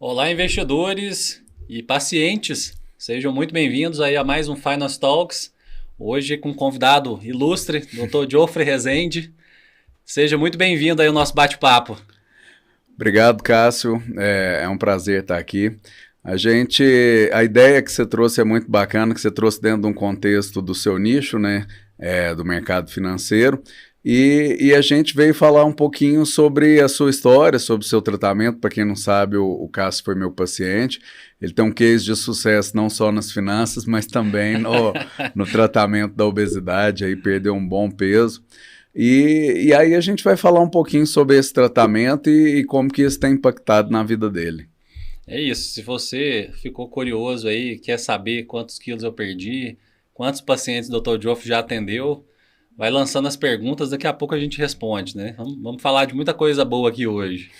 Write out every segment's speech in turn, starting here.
Olá, investidores e pacientes. Sejam muito bem-vindos aí a mais um Finance Talks. Hoje com um convidado ilustre, Dr. Geoffrey Rezende. Seja muito bem-vindo aí ao nosso bate-papo. Obrigado, Cássio. É um prazer estar aqui. A ideia que você trouxe é muito bacana, que você trouxe dentro de um contexto do seu nicho, né, do mercado financeiro. E a gente veio falar um pouquinho sobre a sua história, sobre o seu tratamento. Para quem não sabe, o Cássio foi meu paciente. Ele tem um case de sucesso não só nas finanças, mas também no tratamento da obesidade. Aí perdeu um bom peso. E aí a gente vai falar um pouquinho sobre esse tratamento e como que isso tem impactado na vida dele. É isso. Se você ficou curioso aí, quer saber quantos quilos eu perdi, quantos pacientes o Dr. Geoffrey já atendeu, vai lançando as perguntas, daqui a pouco a gente responde, né? Vamos falar de muita coisa boa aqui hoje.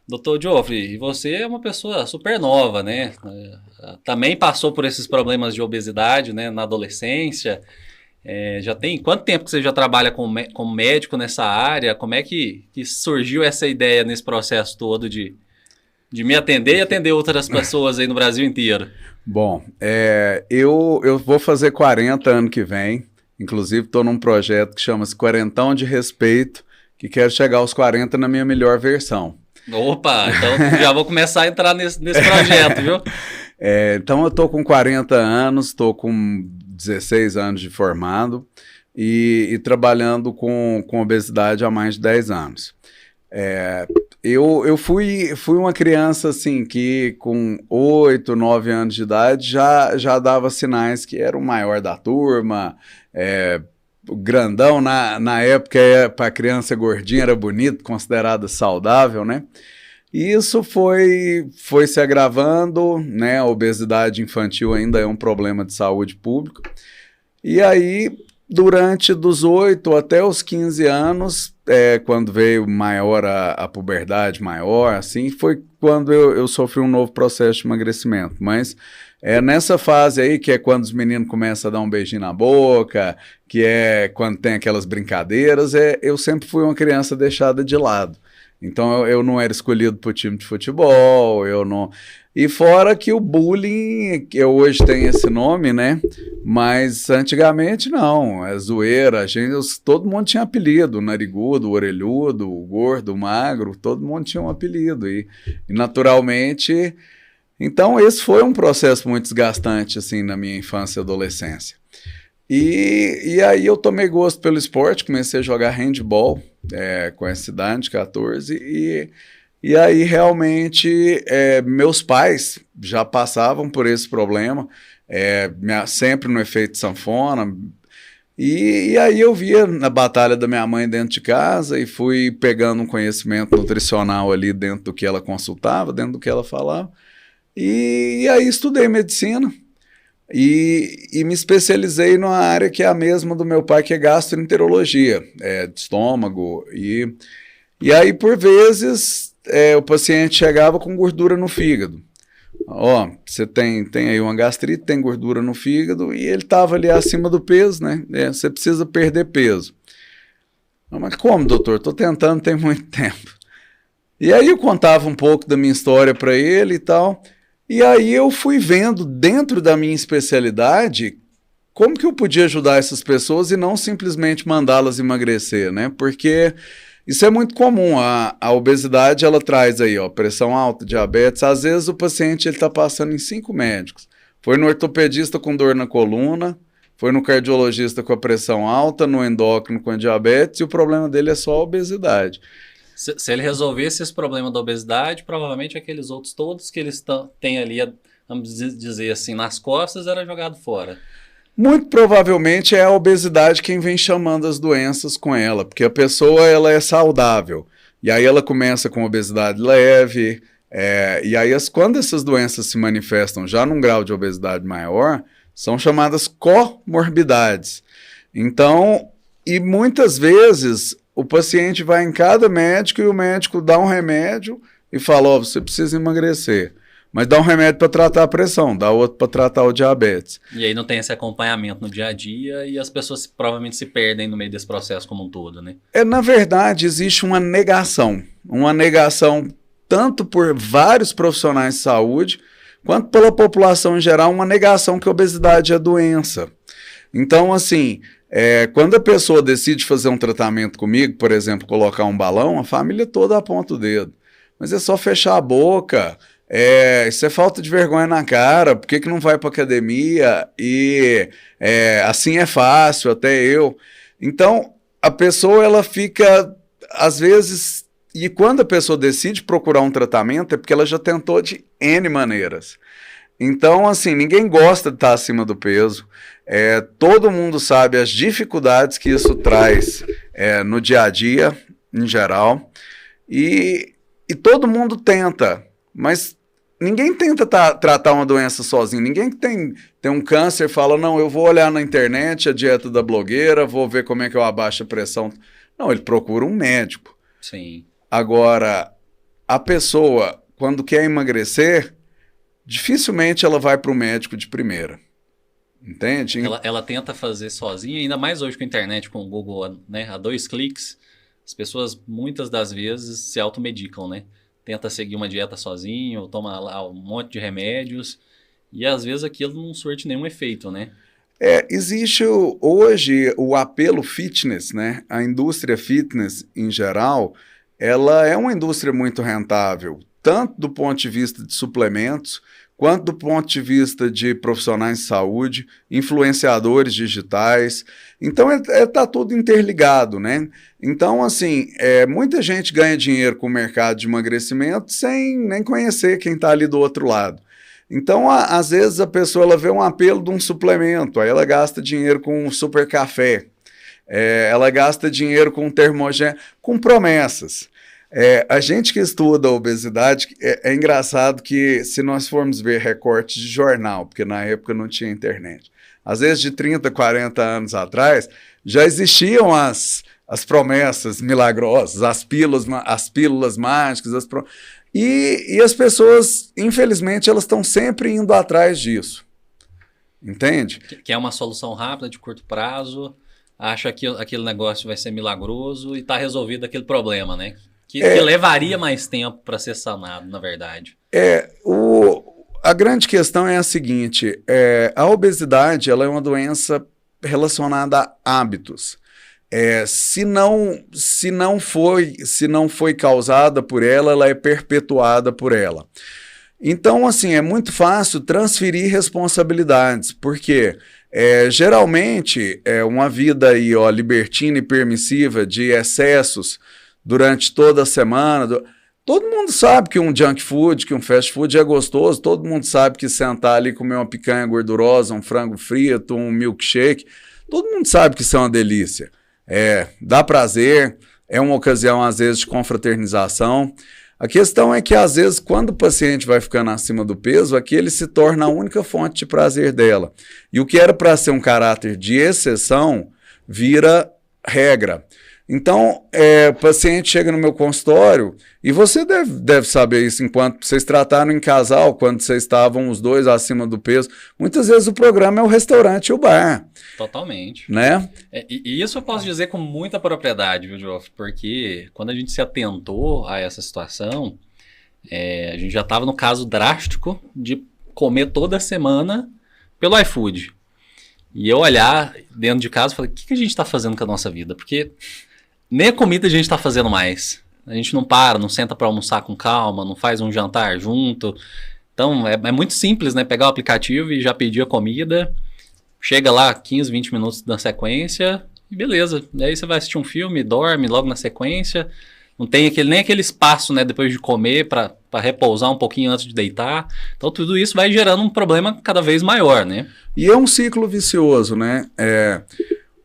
Dr. Geoffrey, você é uma pessoa super nova, né? Também passou por esses problemas de obesidade, né, na adolescência. Já tem quanto tempo que você já trabalha como médico nessa área? Como é que surgiu essa ideia nesse processo todo de me atender e atender outras pessoas aí no Brasil inteiro? Bom, eu vou fazer 40 ano que vem. Inclusive, estou num projeto que chama-se Quarentão de Respeito, que quero chegar aos 40 na minha melhor versão. Opa, então já vou começar a entrar nesse projeto, viu? Então, eu estou com 40 anos, estou com 16 anos de formado e trabalhando com obesidade há mais de 10 anos. Eu fui uma criança assim que com 8, 9 anos de idade já dava sinais que era o maior da turma, o grandão na época para criança gordinha era bonito, considerado saudável, né? E isso foi se agravando, né? A obesidade infantil ainda é um problema de saúde pública. E aí, durante dos 8 até os 15 anos, quando veio maior a puberdade maior, assim, foi quando eu sofri um novo processo de emagrecimento. Mas nessa fase aí, que é quando os meninos começam a dar um beijinho na boca, que é quando tem aquelas brincadeiras, eu sempre fui uma criança deixada de lado. Então eu não era escolhido para o time de futebol, eu não... E fora que o bullying, que hoje tem esse nome, né? Mas antigamente não, zoeira, todo mundo tinha apelido, o narigudo, o orelhudo, o gordo, o magro, todo mundo tinha um apelido. E naturalmente, então esse foi um processo muito desgastante assim na minha infância e adolescência. E aí eu tomei gosto pelo esporte, comecei a jogar handball com essa idade, 14, e aí realmente meus pais já passavam por esse problema, sempre no efeito sanfona, e aí eu via na batalha da minha mãe dentro de casa e fui pegando um conhecimento nutricional ali dentro do que ela consultava, dentro do que ela falava, e aí estudei medicina. E me especializei numa área que é a mesma do meu pai, que é gastroenterologia, de estômago. E aí, por vezes, o paciente chegava com gordura no fígado. Você tem aí uma gastrite, tem gordura no fígado, e ele estava ali acima do peso, né? Você precisa perder peso. Mas como, doutor? Estou tentando, tem muito tempo. E aí eu contava um pouco da minha história para ele e tal. E aí eu fui vendo dentro da minha especialidade como que eu podia ajudar essas pessoas e não simplesmente mandá-las emagrecer, né? Porque isso é muito comum, a obesidade ela traz aí, pressão alta, diabetes, às vezes o paciente está passando em 5 médicos. Foi no ortopedista com dor na coluna, foi no cardiologista com a pressão alta, no endócrino com a diabetes e o problema dele é só a obesidade. Se ele resolvesse esse problema da obesidade, provavelmente aqueles outros todos que eles têm ali, vamos dizer assim, nas costas, era jogado fora. Muito provavelmente é a obesidade quem vem chamando as doenças com ela, porque a pessoa ela é saudável, e aí ela começa com obesidade leve, e aí quando essas doenças se manifestam já num grau de obesidade maior, são chamadas comorbidades. Então, e muitas vezes o paciente vai em cada médico e o médico dá um remédio e fala, você precisa emagrecer. Mas dá um remédio para tratar a pressão, dá outro para tratar o diabetes. E aí não tem esse acompanhamento no dia a dia e as pessoas provavelmente se perdem no meio desse processo como um todo, né? Na verdade, existe uma negação tanto por vários profissionais de saúde, quanto pela população em geral, uma negação que a obesidade é doença. Então, assim, quando a pessoa decide fazer um tratamento comigo, por exemplo, colocar um balão, a família toda aponta o dedo. Mas é só fechar a boca, isso é falta de vergonha na cara, por que não vai para academia? E assim é fácil, até eu. Então, a pessoa, ela fica, às vezes, e quando a pessoa decide procurar um tratamento, é porque ela já tentou de N maneiras. Então, assim, ninguém gosta de estar acima do peso. Todo mundo sabe as dificuldades que isso traz no dia a dia, em geral. E todo mundo tenta, mas ninguém tenta tratar uma doença sozinho. Ninguém que tem um câncer fala, não, eu vou olhar na internet a dieta da blogueira, vou ver como é que eu abaixo a pressão. Não, ele procura um médico. Sim. Agora, a pessoa, quando quer emagrecer, dificilmente ela vai para o médico de primeira. Entende? Ela tenta fazer sozinha, ainda mais hoje com a internet, com o Google, né? A 2 cliques, as pessoas muitas das vezes se automedicam, né? Tenta seguir uma dieta sozinho, toma lá um monte de remédios, e às vezes aquilo não surte nenhum efeito, né? Existe hoje o apelo fitness, né? A indústria fitness em geral, ela é uma indústria muito rentável, tanto do ponto de vista de suplementos, quanto do ponto de vista de profissionais de saúde, influenciadores digitais. Então, tá tudo interligado, né? Então, assim, muita gente ganha dinheiro com o mercado de emagrecimento sem nem conhecer quem está ali do outro lado. Então, às vezes, a pessoa ela vê um apelo de um suplemento, aí ela gasta dinheiro com um super café, ela gasta dinheiro com termogênico, com promessas. A gente que estuda a obesidade, é engraçado que se nós formos ver recortes de jornal, porque na época não tinha internet, às vezes de 30, 40 anos atrás, já existiam as promessas milagrosas, as pílulas mágicas, e as pessoas, infelizmente, elas estão sempre indo atrás disso. Entende? Que é uma solução rápida, de curto prazo, acha que aquele negócio vai ser milagroso e está resolvido aquele problema, né? Que levaria mais tempo para ser sanado, na verdade. A grande questão é a seguinte, a obesidade ela é uma doença relacionada a hábitos. Se não foi causada por ela, ela é perpetuada por ela. Então, assim, é muito fácil transferir responsabilidades, porque geralmente uma vida aí, libertina e permissiva de excessos durante toda a semana. Todo mundo sabe que um junk food, que um fast food é gostoso, todo mundo sabe que sentar ali e comer uma picanha gordurosa, um frango frito, um milkshake, todo mundo sabe que isso é uma delícia. Dá prazer, é uma ocasião, às vezes, de confraternização. A questão é que, às vezes, quando o paciente vai ficando acima do peso, aquele se torna a única fonte de prazer dela. E o que era para ser um caráter de exceção, vira regra. Então, o paciente chega no meu consultório, e você deve saber isso, enquanto vocês trataram em casal, quando vocês estavam os dois acima do peso, muitas vezes o programa é o restaurante e o bar. Totalmente. Né? E isso eu posso dizer com muita propriedade, viu, Joff? Porque quando a gente se atentou a essa situação, a gente já estava no caso drástico de comer toda semana pelo iFood. E eu olhar dentro de casa e falei, o que a gente está fazendo com a nossa vida? Porque nem a comida a gente está fazendo mais. A gente não para, não senta para almoçar com calma, não faz um jantar junto. Então, é muito simples, né? Pegar o aplicativo e já pedir a comida. Chega lá 15, 20 minutos na sequência e beleza. Aí você vai assistir um filme, dorme logo na sequência. Não tem nem aquele espaço, né, depois de comer para repousar um pouquinho antes de deitar. Então, tudo isso vai gerando um problema cada vez maior, né? E é um ciclo vicioso, né?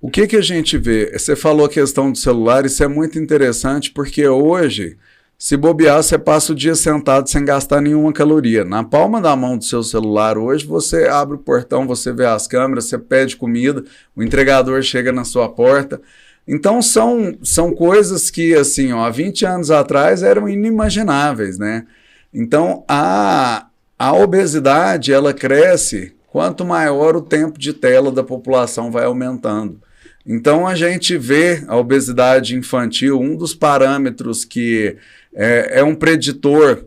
O que a gente vê? Você falou a questão do celular, isso é muito interessante, porque hoje, se bobear, você passa o dia sentado sem gastar nenhuma caloria. Na palma da mão do seu celular hoje, você abre o portão, você vê as câmeras, você pede comida, o entregador chega na sua porta. Então, são coisas que, assim, há 20 anos atrás eram inimagináveis, né? Então, a obesidade, ela cresce quanto maior o tempo de tela da população vai aumentando. Então, a gente vê a obesidade infantil, um dos parâmetros que é um preditor,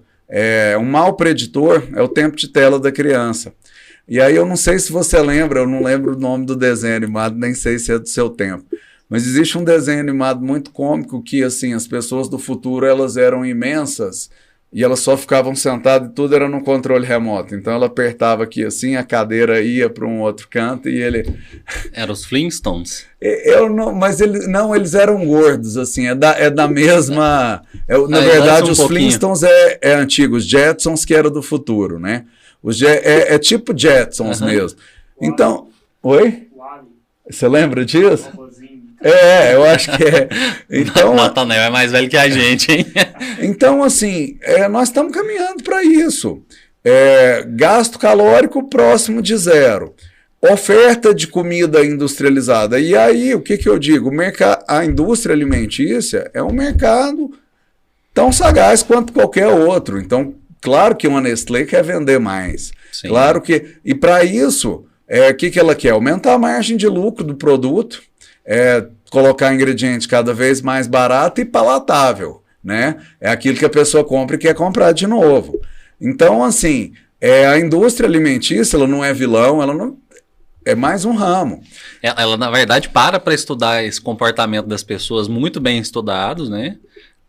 um mau preditor é o tempo de tela da criança. E aí eu não sei se você lembra, eu não lembro o nome do desenho animado, nem sei se é do seu tempo. Mas existe um desenho animado muito cômico que, assim, as pessoas do futuro, elas eram imensas e elas só ficavam sentadas e tudo era no controle remoto. Então ela apertava aqui assim, a cadeira ia para um outro canto e ele... Eram os Flintstones? Eu não, mas eles eram gordos, assim, é da mesma... na verdade, os Flintstones é antigo, os Jetsons que era do futuro, né? É tipo Jetsons mesmo. Então... Oi? Você lembra disso? Eu acho que é. Então, Natanel é mais velho que a gente, hein? Então, assim, nós estamos caminhando para isso. Gasto calórico próximo de zero. Oferta de comida industrializada. E aí, o que eu digo? A indústria alimentícia é um mercado tão sagaz quanto qualquer outro. Então, claro que uma Nestlé quer vender mais. Sim. Claro que... E para isso, o que ela quer? Aumentar a margem de lucro do produto. Colocar ingrediente cada vez mais barato e palatável, né? É aquilo que a pessoa compra e quer comprar de novo. Então, assim, a indústria alimentícia, ela não é vilão, ela não é mais um ramo. Ela na verdade, para estudar esse comportamento das pessoas muito bem estudados, né?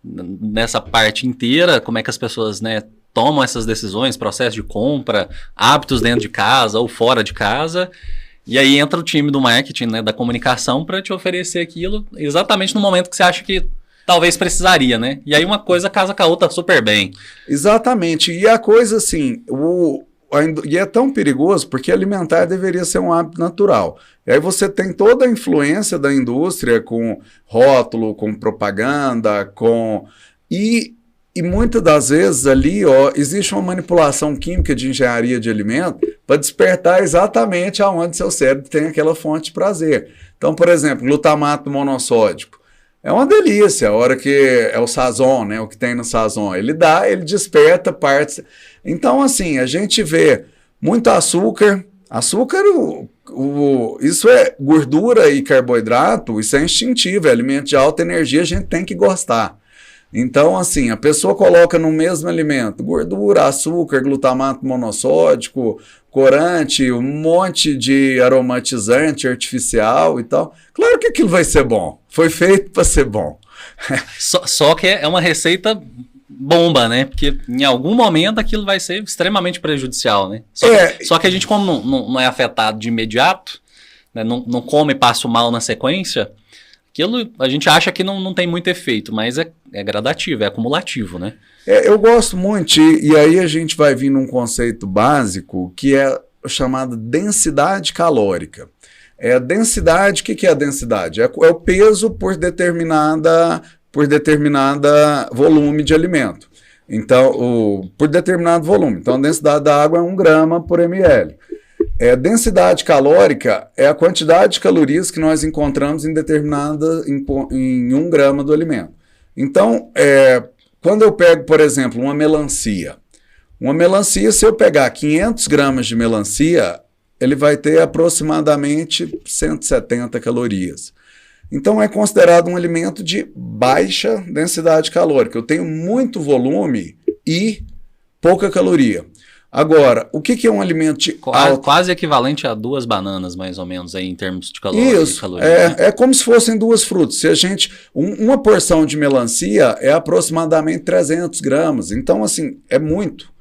Nessa parte inteira, como é que as pessoas, né, tomam essas decisões, processo de compra, hábitos dentro de casa ou fora de casa. E aí entra o time do marketing, né, da comunicação, para te oferecer aquilo exatamente no momento que você acha que talvez precisaria, né? E aí uma coisa casa com a outra super bem. Exatamente. E a coisa assim, e é tão perigoso porque alimentar deveria ser um hábito natural. E aí você tem toda a influência da indústria com rótulo, com propaganda, E muitas das vezes ali, existe uma manipulação química de engenharia de alimento para despertar exatamente aonde seu cérebro tem aquela fonte de prazer. Então, por exemplo, glutamato monossódico. É uma delícia, a hora que é o Sazon, né, o que tem no Sazon. Ele desperta partes. Então, assim, a gente vê muito açúcar. Açúcar, isso é gordura e carboidrato, isso é instintivo, é alimento de alta energia, a gente tem que gostar. Então, assim, a pessoa coloca no mesmo alimento gordura, açúcar, glutamato monossódico, corante, um monte de aromatizante artificial e tal. Claro que aquilo vai ser bom. Foi feito para ser bom. Só que é uma receita bomba, né? Porque em algum momento aquilo vai ser extremamente prejudicial, né? Só que a gente, como não é afetado de imediato, né, não come e passa o mal na sequência... Aquilo a gente acha que não tem muito efeito, mas é gradativo, é acumulativo, né? Eu gosto muito, e aí a gente vai vir num conceito básico que é o chamado densidade calórica. Densidade, o que é a densidade? É o peso por determinada volume de alimento. Então, por determinado volume. Então, a densidade da água é 1 grama por ml. Densidade calórica é a quantidade de calorias que nós encontramos em 1 grama do alimento. Então, quando eu pego, por exemplo, uma melancia, se eu pegar 500 gramas de melancia, ele vai ter aproximadamente 170 calorias. Então, é considerado um alimento de baixa densidade calórica. Eu tenho muito volume e pouca caloria. Agora, o que é um alimento de alta... Quase equivalente a 2 bananas, mais ou menos, aí, em termos de Isso, calorias. É como se fossem 2 frutas. Se a gente... uma porção de melancia é aproximadamente 300 gramas. Então, assim, é muito.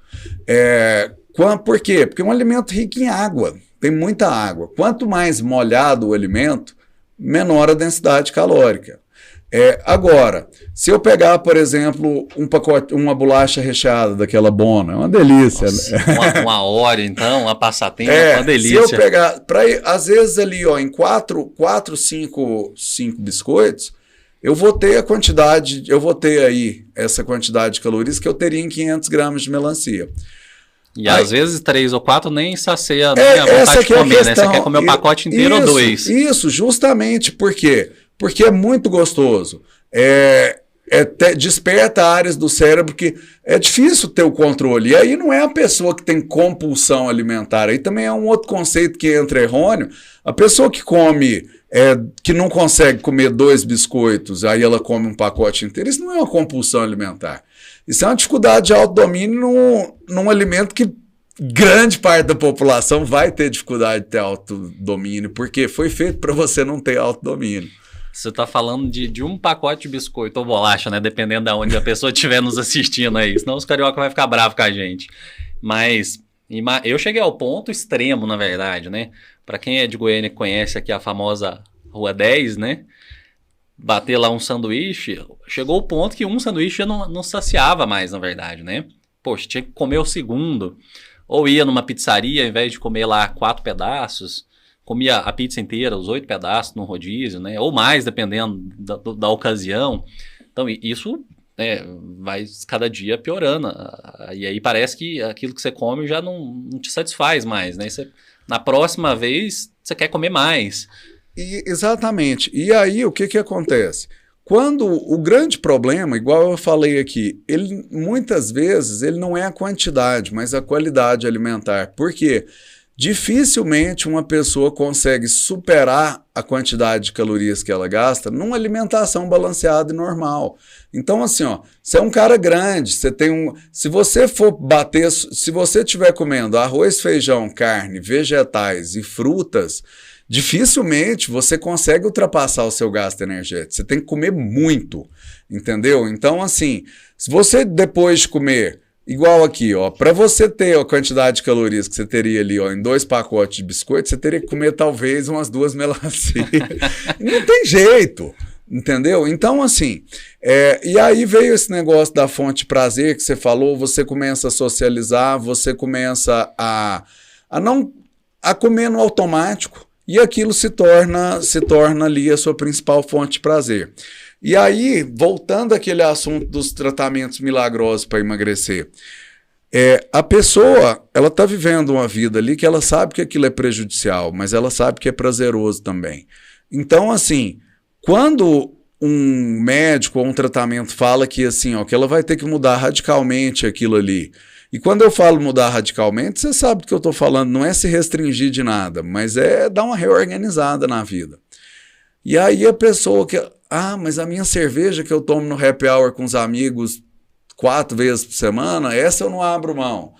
Por quê? Porque é um alimento rico em água. Tem muita água. Quanto mais molhado o alimento, menor a densidade calórica. Agora, se eu pegar, por exemplo, uma bolacha recheada daquela Bona, é uma delícia. Nossa, uma Oreo, então, uma passatempo, é uma delícia. Se eu pegar, às vezes ali, em 5 biscoitos, eu vou ter aí essa quantidade de calorias que eu teria em 500 gramas de melancia. E às vezes 3 ou 4 nem sacia a vontade de comer, né? Você quer comer o pacote inteiro ou 2? Isso, justamente. Por quê? Porque é muito gostoso. Desperta áreas do cérebro que é difícil ter o controle. E aí não é a pessoa que tem compulsão alimentar. Aí também é um outro conceito que entra errôneo. A pessoa que come, que não consegue comer 2 biscoitos, aí ela come um pacote inteiro. Isso não é uma compulsão alimentar. Isso é uma dificuldade de autodomínio num alimento que grande parte da população vai ter dificuldade de ter autodomínio, porque foi feito para você não ter autodomínio. Você está falando de um pacote de biscoito ou bolacha, né? Dependendo de onde a pessoa estiver nos assistindo aí. Senão os carioca vão ficar bravos com a gente. Mas eu cheguei ao ponto extremo, na verdade, né? Para quem é de Goiânia e conhece aqui a famosa Rua 10, né? Bater lá um sanduíche, chegou o ponto que um sanduíche já não saciava mais, na verdade, né? Poxa, tinha que comer o segundo. Ou ia numa pizzaria, ao invés de comer lá 4 pedaços, comia a pizza inteira, os 8 pedaços no rodízio, né? Ou mais, dependendo da ocasião. Então, isso vai cada dia piorando. E aí parece que aquilo que você come já não te satisfaz mais, né? Na próxima vez, você quer comer mais. Exatamente. E aí, o que acontece? Quando o grande problema, igual eu falei aqui, muitas vezes ele não é a quantidade, mas a qualidade alimentar. Por quê? Dificilmente uma pessoa consegue superar a quantidade de calorias que ela gasta numa alimentação balanceada e normal. Então, assim, ó, você é um cara grande, se você for bater, se você estiver comendo arroz, feijão, carne, vegetais e frutas, dificilmente você consegue ultrapassar o seu gasto energético. Você tem que comer muito, entendeu? Então, assim, se você depois de comer, igual aqui, ó, para você ter a quantidade de calorias que você teria ali, ó, em 2 pacotes de biscoito, você teria que comer talvez umas 2 melancias. Não tem jeito, entendeu? Então, assim, e aí veio esse negócio da fonte de prazer que você falou, você começa a socializar, você começa a comer no automático, e aquilo se torna ali a sua principal fonte de prazer. E aí, voltando àquele assunto dos tratamentos milagrosos para emagrecer, a pessoa, ela está vivendo uma vida ali que ela sabe que aquilo é prejudicial, mas ela sabe que é prazeroso também. Então, assim, quando um médico ou um tratamento fala que, assim, ó, que ela vai ter que mudar radicalmente aquilo ali, e quando eu falo mudar radicalmente, você sabe do que eu estou falando, não é se restringir de nada, mas é dar uma reorganizada na vida. E aí a pessoa que... mas a minha cerveja que eu tomo no happy hour com os amigos 4 vezes por semana, essa eu não abro mão.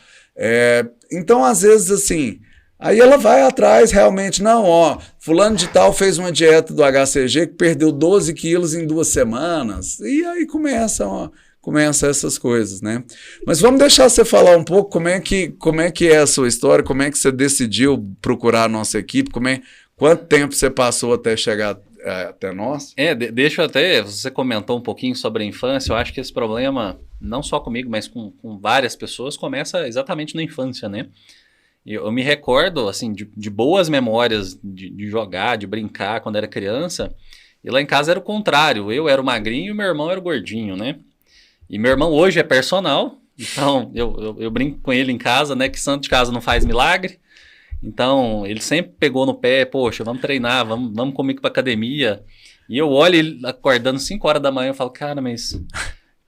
Então, às vezes, assim, aí ela vai atrás realmente, não, ó, fulano de tal fez uma dieta do HCG que perdeu 12 quilos em 2 semanas. E aí começa essas coisas, né? Mas vamos deixar você falar um pouco como é que é a sua história, como é que você decidiu procurar a nossa equipe, quanto tempo você passou até chegar até nós? Deixa até, você comentou um pouquinho sobre a infância, eu acho que esse problema, não só comigo, mas com várias pessoas, começa exatamente na infância, né? Eu me recordo, assim, de boas memórias de jogar, de brincar quando era criança, e lá em casa era o contrário, eu era o magrinho e meu irmão era o gordinho, né? E meu irmão hoje é personal, então eu brinco com ele em casa, né, que santo de casa não faz milagre. Então, ele sempre pegou no pé, poxa, vamos treinar, vamos comigo pra academia. E eu olho ele acordando 5 horas da manhã, eu falo, cara, mas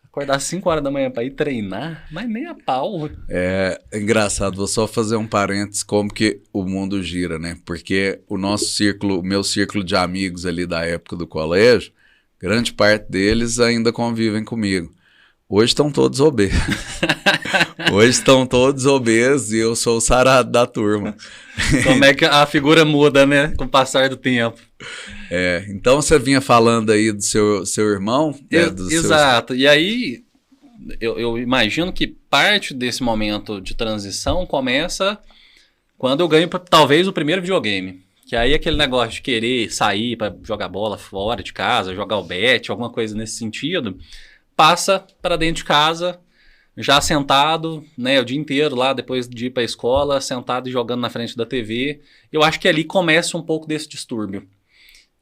acordar 5 horas da manhã pra ir treinar? Mas nem a pau. É engraçado, vou só fazer um parênteses como que o mundo gira, né? Porque o meu círculo de amigos ali da época do colégio, grande parte deles ainda convivem comigo. Hoje estão todos obesos. Hoje estão todos obesos e eu sou o sarado da turma. Como é que a figura muda, né? Com o passar do tempo. Então você vinha falando aí do seu irmão? Exato. E aí, eu imagino que parte desse momento de transição começa quando eu ganho talvez o primeiro videogame. Que aí aquele negócio de querer sair para jogar bola fora de casa, jogar o bet, alguma coisa nesse sentido, passa para dentro de casa, já sentado, né, o dia inteiro lá, depois de ir para a escola, sentado e jogando na frente da TV. Eu acho que ali começa um pouco desse distúrbio.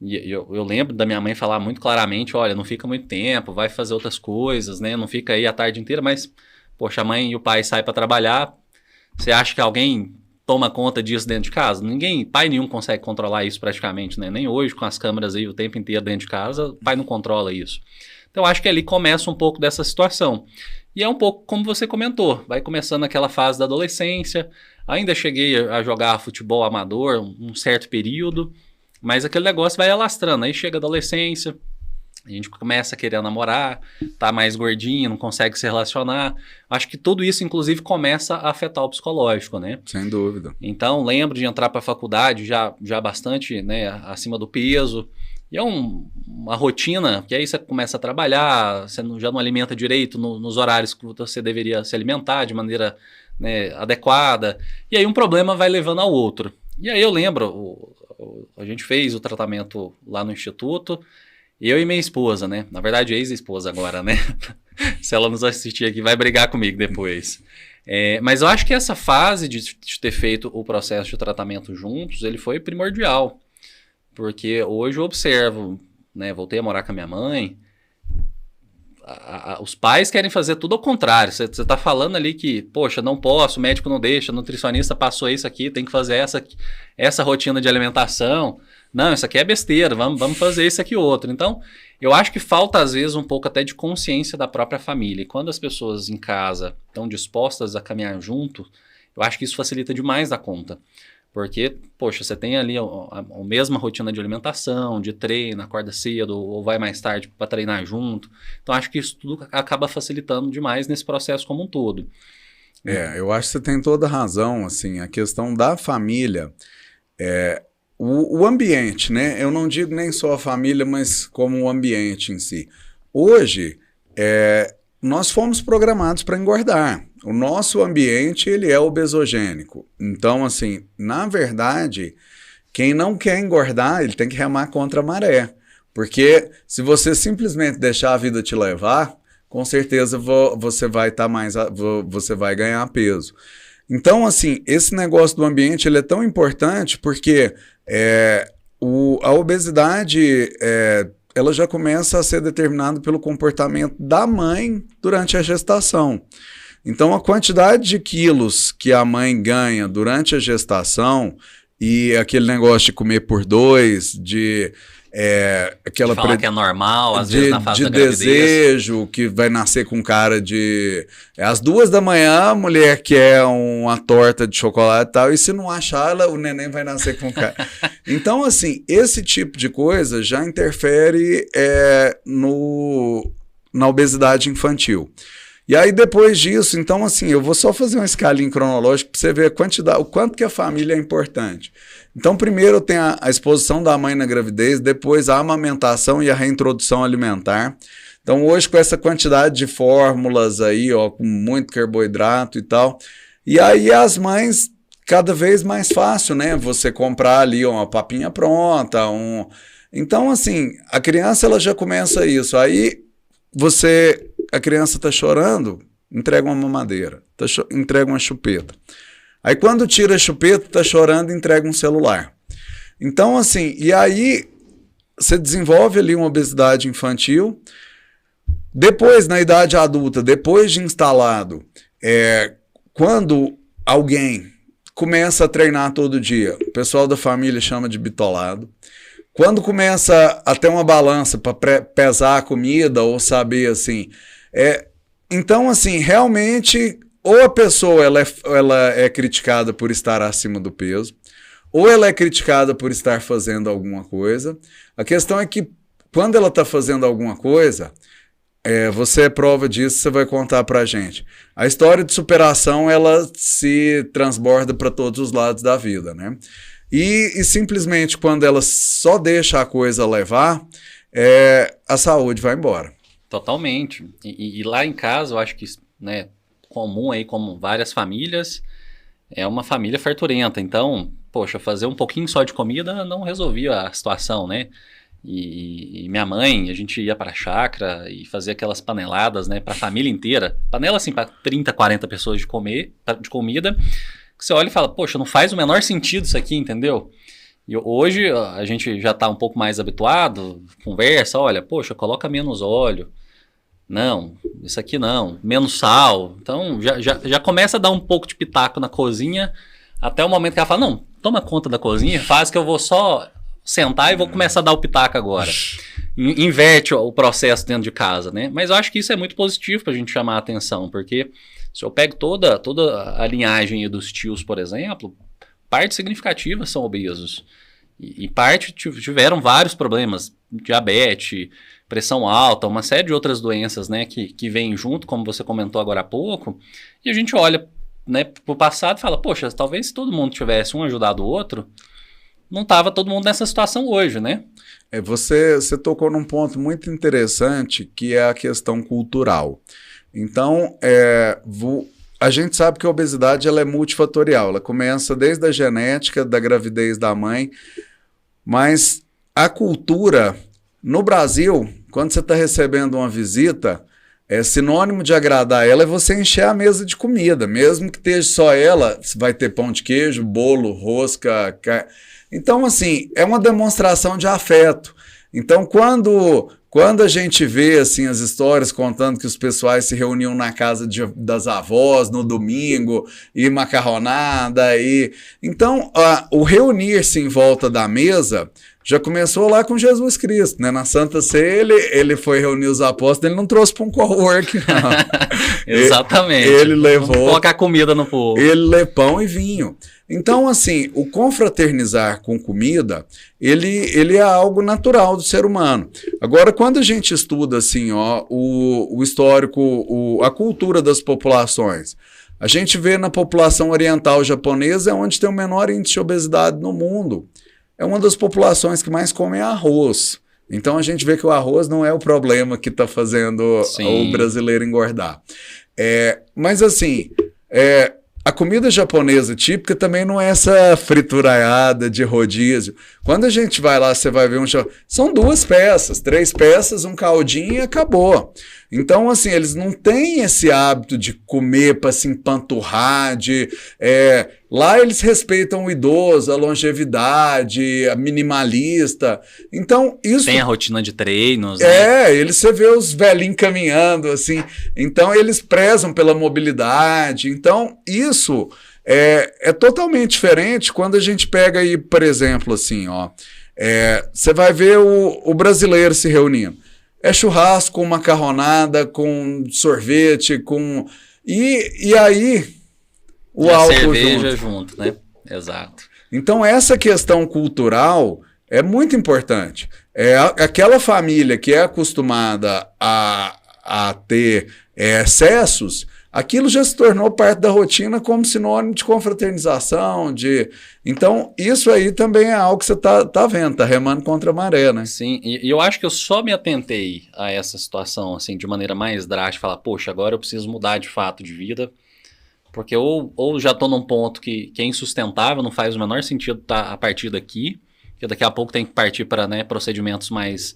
E eu lembro da minha mãe falar muito claramente, olha, não fica muito tempo, vai fazer outras coisas, né, não fica aí a tarde inteira, mas, poxa, a mãe e o pai saem para trabalhar, você acha que alguém toma conta disso dentro de casa? Pai nenhum consegue controlar isso praticamente, né, nem hoje com as câmeras aí o tempo inteiro dentro de casa, o pai não controla isso. Então, acho que ali começa um pouco dessa situação. E é um pouco como você comentou, vai começando aquela fase da adolescência, ainda cheguei a jogar futebol amador um certo período, mas aquele negócio vai alastrando, aí chega a adolescência, A gente começa a querer namorar, tá mais gordinho, não consegue se relacionar. Acho que tudo isso, inclusive, começa a afetar o psicológico, né? Sem dúvida. Então, lembro de entrar para a faculdade já bastante, né, acima do peso. E é uma rotina, que aí você começa a trabalhar, você já não alimenta direito nos horários que você deveria se alimentar de maneira, né, adequada. E aí um problema vai levando ao outro. E aí eu lembro, a gente fez o tratamento lá no instituto, eu e minha esposa, né? Na verdade, ex-esposa agora, né? Se ela nos assistir aqui, vai brigar comigo depois. Mas eu acho que essa fase de ter feito o processo de tratamento juntos, ele foi primordial. Porque hoje eu observo, né? Voltei a morar com a minha mãe. Os pais querem fazer tudo ao contrário. Você está falando ali que, poxa, não posso, o médico não deixa, o nutricionista passou isso aqui, tem que fazer essa rotina de alimentação. Não, isso aqui é besteira, vamos fazer isso aqui outro. Então, eu acho que falta às vezes um pouco até de consciência da própria família. E quando as pessoas em casa estão dispostas a caminhar junto, eu acho que isso facilita demais a conta. Porque, poxa, você tem ali a mesma rotina de alimentação, de treino, acorda cedo ou vai mais tarde para treinar junto. Então, acho que isso tudo acaba facilitando demais nesse processo como um todo. Eu acho que você tem toda a razão, assim, a questão da família, o ambiente, né? Eu não digo nem só a família, mas como o ambiente em si. Hoje, nós fomos programados para engordar. O nosso ambiente, ele é obesogênico. Então, assim, na verdade, quem não quer engordar, ele tem que remar contra a maré. Porque se você simplesmente deixar a vida te levar, com certeza você vai você vai ganhar peso. Então, assim, esse negócio do ambiente, ele é tão importante porque a obesidade, ela já começa a ser determinada pelo comportamento da mãe durante a gestação. Então, a quantidade de quilos que a mãe ganha durante a gestação e aquele negócio de comer por dois, falar que é normal, às vezes na fase da gravidez. Desejo, que vai nascer com cara de... Às 2 da manhã, a mulher quer uma torta de chocolate e tal, e se não achar, o neném vai nascer com cara. Então, assim, esse tipo de coisa já interfere na obesidade infantil. E aí, depois disso, então, assim, eu vou só fazer uma escalinha cronológica para você ver o quanto que a família é importante. Então, primeiro tem a exposição da mãe na gravidez, depois a amamentação e a reintrodução alimentar. Então, hoje, com essa quantidade de fórmulas aí, ó, com muito carboidrato e tal, e aí as mães, cada vez mais fácil, né? Você comprar ali uma papinha pronta, Então, assim, a criança, ela já começa isso. Aí, a criança está chorando, entrega uma mamadeira, entrega uma chupeta. Aí quando tira a chupeta, está chorando, entrega um celular. Então, assim, e aí você desenvolve ali uma obesidade infantil. Depois, na idade adulta, depois de instalado, quando alguém começa a treinar todo dia, o pessoal da família chama de bitolado. Quando começa a ter uma balança para pesar a comida ou saber assim... Então, assim, realmente, ou a pessoa ela é criticada por estar acima do peso, ou ela é criticada por estar fazendo alguma coisa. A questão é que, quando ela está fazendo alguma coisa, você é prova disso, você vai contar pra gente. A história de superação, ela se transborda para todos os lados da vida, né? E simplesmente, quando ela só deixa a coisa levar, a saúde vai embora. Totalmente. E lá em casa, eu acho que, né, comum aí, como várias famílias, é uma família farturenta. Então, poxa, fazer um pouquinho só de comida não resolvia a situação, né? E minha mãe, a gente ia para a chácara e fazia aquelas paneladas, né, para a família inteira. Panela, assim, para 30, 40 pessoas de comida, que você olha e fala, poxa, não faz o menor sentido isso aqui, entendeu? E hoje a gente já está um pouco mais habituado, conversa, olha, poxa, coloca menos óleo. Não, isso aqui não, menos sal. Então já começa a dar um pouco de pitaco na cozinha, até o momento que ela fala, não, toma conta da cozinha, faz que eu vou só sentar e vou começar a dar o pitaco agora. Inverte o processo dentro de casa, né? Mas eu acho que isso é muito positivo para a gente chamar a atenção, porque se eu pego toda a linhagem dos tios, por exemplo, parte significativa são obesos. E parte tiveram vários problemas, diabetes, pressão alta, uma série de outras doenças, né, que vêm junto, como você comentou agora há pouco, e a gente olha, né, para o passado e fala, poxa, talvez se todo mundo tivesse um ajudado o outro, não estava todo mundo nessa situação hoje, né? Você tocou num ponto muito interessante, que é a questão cultural. Então, a gente sabe que a obesidade ela é multifatorial, ela começa desde a genética, da gravidez da mãe, mas a cultura, no Brasil, quando você está recebendo uma visita, sinônimo de agradar ela é você encher a mesa de comida, mesmo que esteja só ela, vai ter pão de queijo, bolo, rosca. Então, assim, é uma demonstração de afeto. Então, quando a gente vê assim, as histórias contando que os pessoais se reuniam na casa das avós no domingo, e macarronada, então o reunir-se em volta da mesa já começou lá com Jesus Cristo, né? Na Santa Ceia, ele foi reunir os apóstolos, ele não trouxe para um cowork, não. Exatamente. Ele levou... Colocar comida no povo. Ele levou pão e vinho. Então, assim, o confraternizar com comida, ele é algo natural do ser humano. Agora, quando a gente estuda, assim, o histórico, a cultura das populações, a gente vê na população oriental japonesa, onde tem o menor índice de obesidade no mundo. É uma das populações que mais comem arroz. Então a gente vê que o arroz não é o problema que está fazendo o brasileiro engordar. Mas assim, a comida japonesa típica também não é essa frituraiada de rodízio. Quando a gente vai lá, você vai ver são 2 peças, 3 peças, um caldinho e acabou. Então, assim, eles não têm esse hábito de comer para se empanturrar, lá eles respeitam o idoso, a longevidade, a minimalista. Então, isso... Tem a rotina de treinos, né? Você vê os velhinhos caminhando, assim. Então, eles prezam pela mobilidade. Então, isso é totalmente diferente quando a gente pega aí, por exemplo, assim, você vai ver o brasileiro se reunindo. É churrasco com macarronada, com sorvete, E aí, o álcool cerveja junto, né? Exato. Então, essa questão cultural é muito importante. Aquela família que é acostumada a ter excessos, aquilo já se tornou parte da rotina como sinônimo de confraternização, Então, isso aí também é algo que você tá vendo, tá remando contra a maré, né? Sim, e eu acho que eu só me atentei a essa situação, assim, de maneira mais drástica, falar, poxa, agora eu preciso mudar de fato de vida, porque ou já tô num ponto que é insustentável, não faz o menor sentido estar a partir daqui, porque daqui a pouco tem que partir para, né, procedimentos mais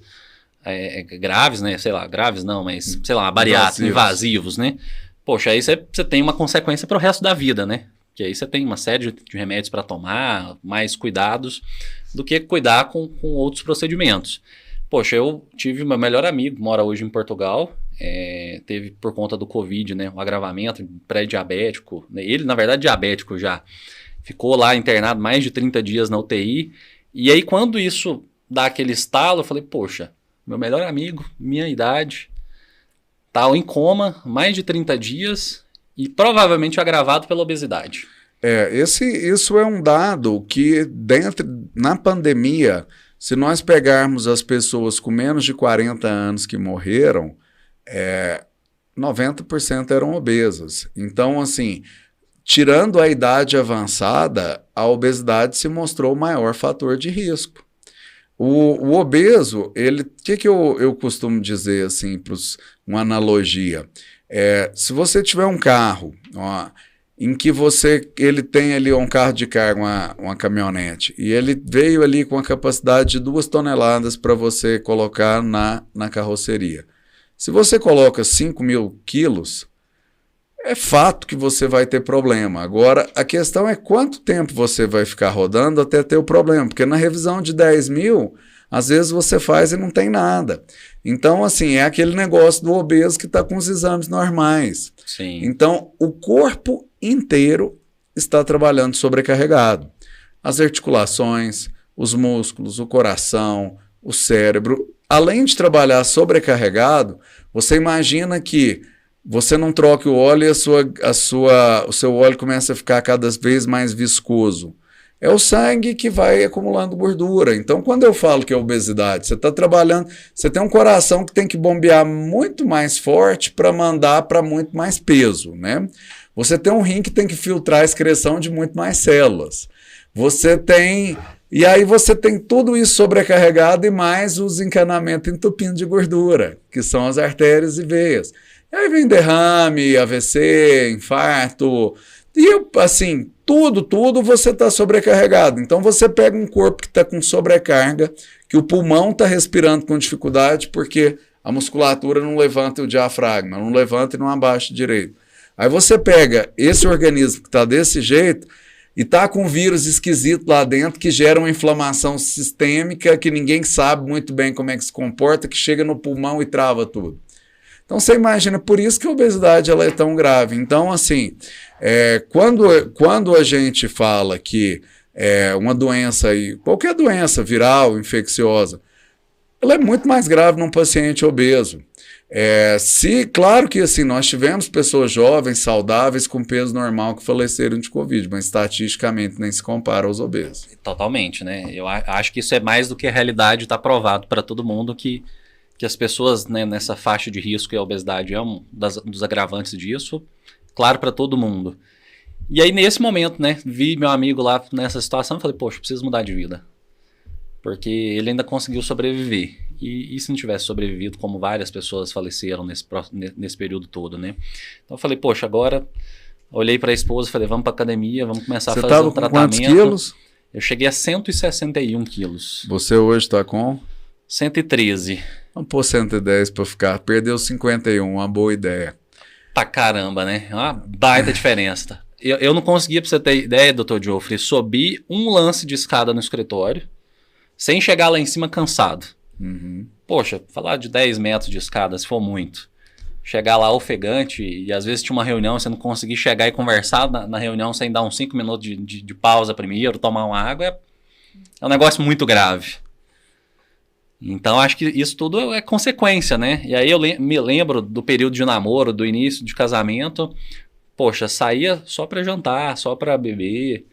graves, né, sei lá, graves não, mas, sei lá, bariátricos, invasivos, né? Poxa, aí você tem uma consequência para o resto da vida, né? Que aí você tem uma série de remédios para tomar, mais cuidados, do que cuidar com outros procedimentos. Poxa, eu tive meu melhor amigo, mora hoje em Portugal, teve por conta do Covid, né, um agravamento pré-diabético, né, ele na verdade diabético já, ficou lá internado mais de 30 dias na UTI, e aí quando isso dá aquele estalo, eu falei, poxa, meu melhor amigo, minha idade, tá em coma, mais de 30 dias e provavelmente agravado pela obesidade. Isso é um dado que na pandemia, se nós pegarmos as pessoas com menos de 40 anos que morreram, 90% eram obesas. Então, assim, tirando a idade avançada, a obesidade se mostrou o maior fator de risco. O obeso, o que eu costumo dizer, assim, uma analogia? Se você tiver um carro, em que ele tem ali um carro de carga, uma caminhonete, e ele veio ali com a capacidade de 2 toneladas para você colocar na carroceria. Se você coloca 5.000 quilos, é fato que você vai ter problema. Agora, a questão é quanto tempo você vai ficar rodando até ter o problema, porque na revisão de 10.000, às vezes você faz e não tem nada. Então, assim, é aquele negócio do obeso que está com os exames normais. Sim. Então, o corpo inteiro está trabalhando sobrecarregado. As articulações, os músculos, o coração, o cérebro. Além de trabalhar sobrecarregado, você imagina que você não troca o óleo e o seu óleo começa a ficar cada vez mais viscoso. É o sangue que vai acumulando gordura. Então, quando eu falo que é obesidade, você está trabalhando, você tem um coração que tem que bombear muito mais forte para mandar para muito mais peso, né? Você tem um rim que tem que filtrar a excreção de muito mais células. Você tem... E aí você tem tudo isso sobrecarregado e mais os encanamentos entupindo de gordura, que são as artérias e veias. E aí vem derrame, AVC, infarto, e assim, tudo você está sobrecarregado. Então você pega um corpo que está com sobrecarga, que o pulmão está respirando com dificuldade porque a musculatura não levanta o diafragma, não levanta e não abaixa direito. Aí você pega esse organismo que está desse jeito e está com um vírus esquisito lá dentro que gera uma inflamação sistêmica que ninguém sabe muito bem como é que se comporta, que chega no pulmão e trava tudo. Então você imagina, por isso que a obesidade ela é tão grave. Então, assim, quando a gente fala que uma doença, qualquer doença viral, infecciosa, ela é muito mais grave num paciente obeso. Claro que assim, nós tivemos pessoas jovens, saudáveis, com peso normal que faleceram de Covid, mas estatisticamente nem se compara aos obesos. Totalmente, né? Eu acho que isso é mais do que a realidade, está provado para todo mundo que as pessoas, né, nessa faixa de risco, e a obesidade é um dos agravantes disso, claro, para todo mundo. E aí, nesse momento, né, vi meu amigo lá nessa situação e falei, poxa, preciso mudar de vida. Porque ele ainda conseguiu sobreviver. E se não tivesse sobrevivido, como várias pessoas faleceram nesse período todo, né? Então eu falei, poxa, agora olhei para a esposa e falei, vamos para academia, vamos começar a fazer um tratamento. Você estava com quantos quilos? Eu cheguei a 161 quilos. Você hoje está com? 113. Vamos pôr 110 para ficar. Perdeu 51, uma boa ideia. Tá caramba, né? É uma baita diferença. Eu não conseguia, para você ter ideia, Dr. Geoffrey, subir um lance de escada no escritório sem chegar lá em cima cansado. Uhum. Poxa, falar de 10 metros de escada, se for muito. Chegar lá ofegante e às vezes tinha uma reunião, você não conseguir chegar e conversar na reunião sem dar uns 5 minutos de pausa primeiro, tomar uma água, é um negócio muito grave. Então, acho que isso tudo é consequência, né? E aí eu me lembro do período de namoro, do início de casamento. Poxa, saía só para jantar, só para beber.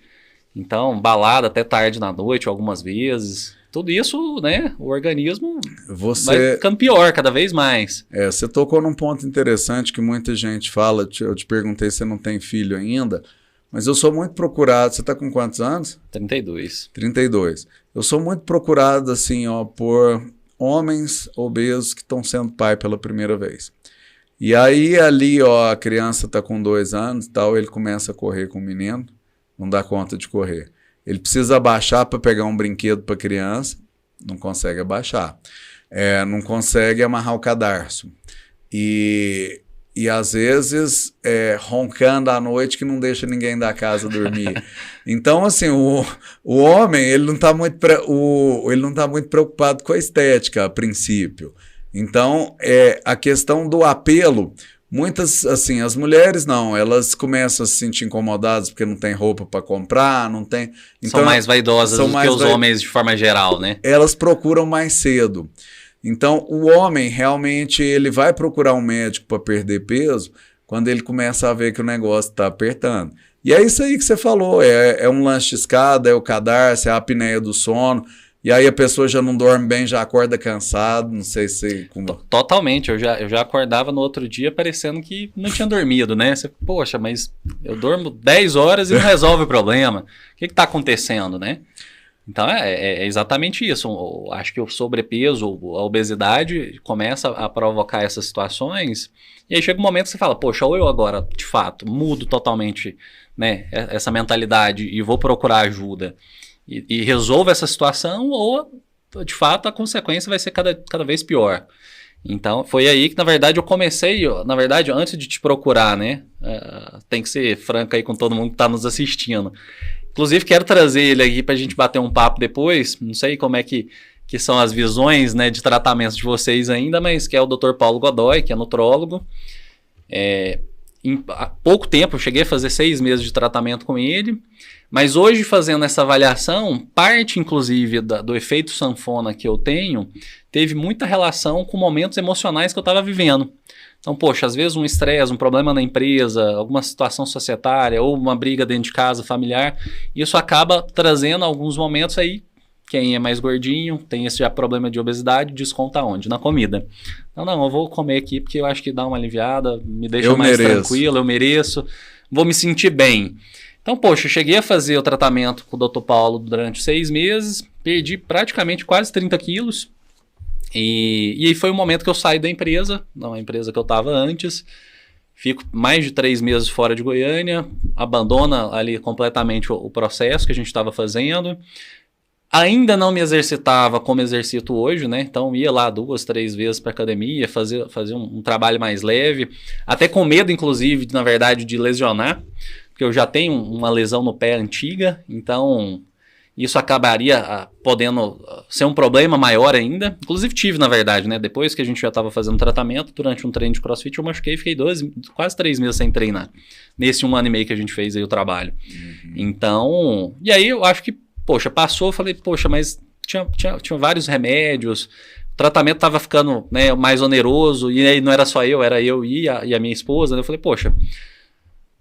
Então, balada até tarde na noite, algumas vezes. Tudo isso, né? O organismo vai ficando pior cada vez mais. Você tocou num ponto interessante que muita gente fala. Eu te perguntei se você não tem filho ainda. Mas eu sou muito procurado. Você está com quantos anos? 32. 32. Eu sou muito procurado, assim, por homens obesos que estão sendo pai pela primeira vez. E aí, ali, a criança está com 2 anos e tal, ele começa a correr com o menino, não dá conta de correr. Ele precisa abaixar para pegar um brinquedo para a criança, não consegue abaixar. Não consegue amarrar o cadarço. E às vezes roncando à noite que não deixa ninguém da casa dormir. Então, assim, o homem ele não está muito preocupado com a estética a princípio. Então, a questão do apelo, muitas, assim, as mulheres não, elas começam a se sentir incomodadas porque não tem roupa para comprar, não tem... Então, são mais vaidosas do que os homens de forma geral, né? Elas procuram mais cedo. Então, o homem realmente ele vai procurar um médico para perder peso quando ele começa a ver que o negócio está apertando. E é isso aí que você falou, é um lanche de escada, é o cadarço, é a apneia do sono, e aí a pessoa já não dorme bem, já acorda cansado, não sei se... Totalmente, eu já acordava no outro dia parecendo que não tinha dormido, né? Você, poxa, mas eu dormo 10 horas e não resolve o problema. O que está acontecendo, né? Então, é exatamente isso. Acho que o sobrepeso, a obesidade começa a provocar essas situações e aí chega um momento que você fala, poxa, ou eu agora, de fato, mudo totalmente, né, essa mentalidade e vou procurar ajuda e resolvo essa situação, ou, de fato, a consequência vai ser cada vez pior. Então, foi aí que, na verdade, eu comecei, antes de te procurar, né, tem que ser franco aí com todo mundo que está nos assistindo. Inclusive, quero trazer ele aqui para a gente bater um papo depois. Não sei como é que são as visões, né, de tratamento de vocês ainda, mas que é o Dr. Paulo Godoy, que é nutrólogo. Em pouco tempo, eu cheguei a fazer 6 meses de tratamento com ele. Mas hoje, fazendo essa avaliação, parte, inclusive, do efeito sanfona que eu tenho, teve muita relação com momentos emocionais que eu estava vivendo. Então, poxa, às vezes um estresse, um problema na empresa, alguma situação societária ou uma briga dentro de casa, familiar, isso acaba trazendo alguns momentos aí, quem é mais gordinho, tem esse já problema de obesidade, desconta onde? Na comida. Então, não, eu vou comer aqui porque eu acho que dá uma aliviada, me deixa mais tranquilo, eu mereço, vou me sentir bem. Então, poxa, eu cheguei a fazer o tratamento com o Dr. Paulo durante 6 meses, perdi praticamente quase 30 quilos, e aí foi o momento que eu saí da empresa, não a empresa que eu estava antes, fico mais de 3 meses fora de Goiânia, abandona ali completamente o processo que a gente estava fazendo. Ainda não me exercitava como exercito hoje, né? Então ia lá 2, 3 vezes para academia, fazer um trabalho mais leve, até com medo, inclusive, na verdade, de lesionar, porque eu já tenho uma lesão no pé antiga, então isso acabaria podendo ser um problema maior ainda. Inclusive tive, na verdade, né? Depois que a gente já estava fazendo tratamento, durante um treino de CrossFit, eu machuquei e fiquei quase 3 meses sem treinar, nesse 1 ano e meio que a gente fez aí o trabalho. Então, e aí eu acho que poxa, passou, eu falei, poxa, mas tinha vários remédios, o tratamento estava ficando, né, mais oneroso, e aí não era só eu, era eu e a minha esposa, né? Eu falei, poxa,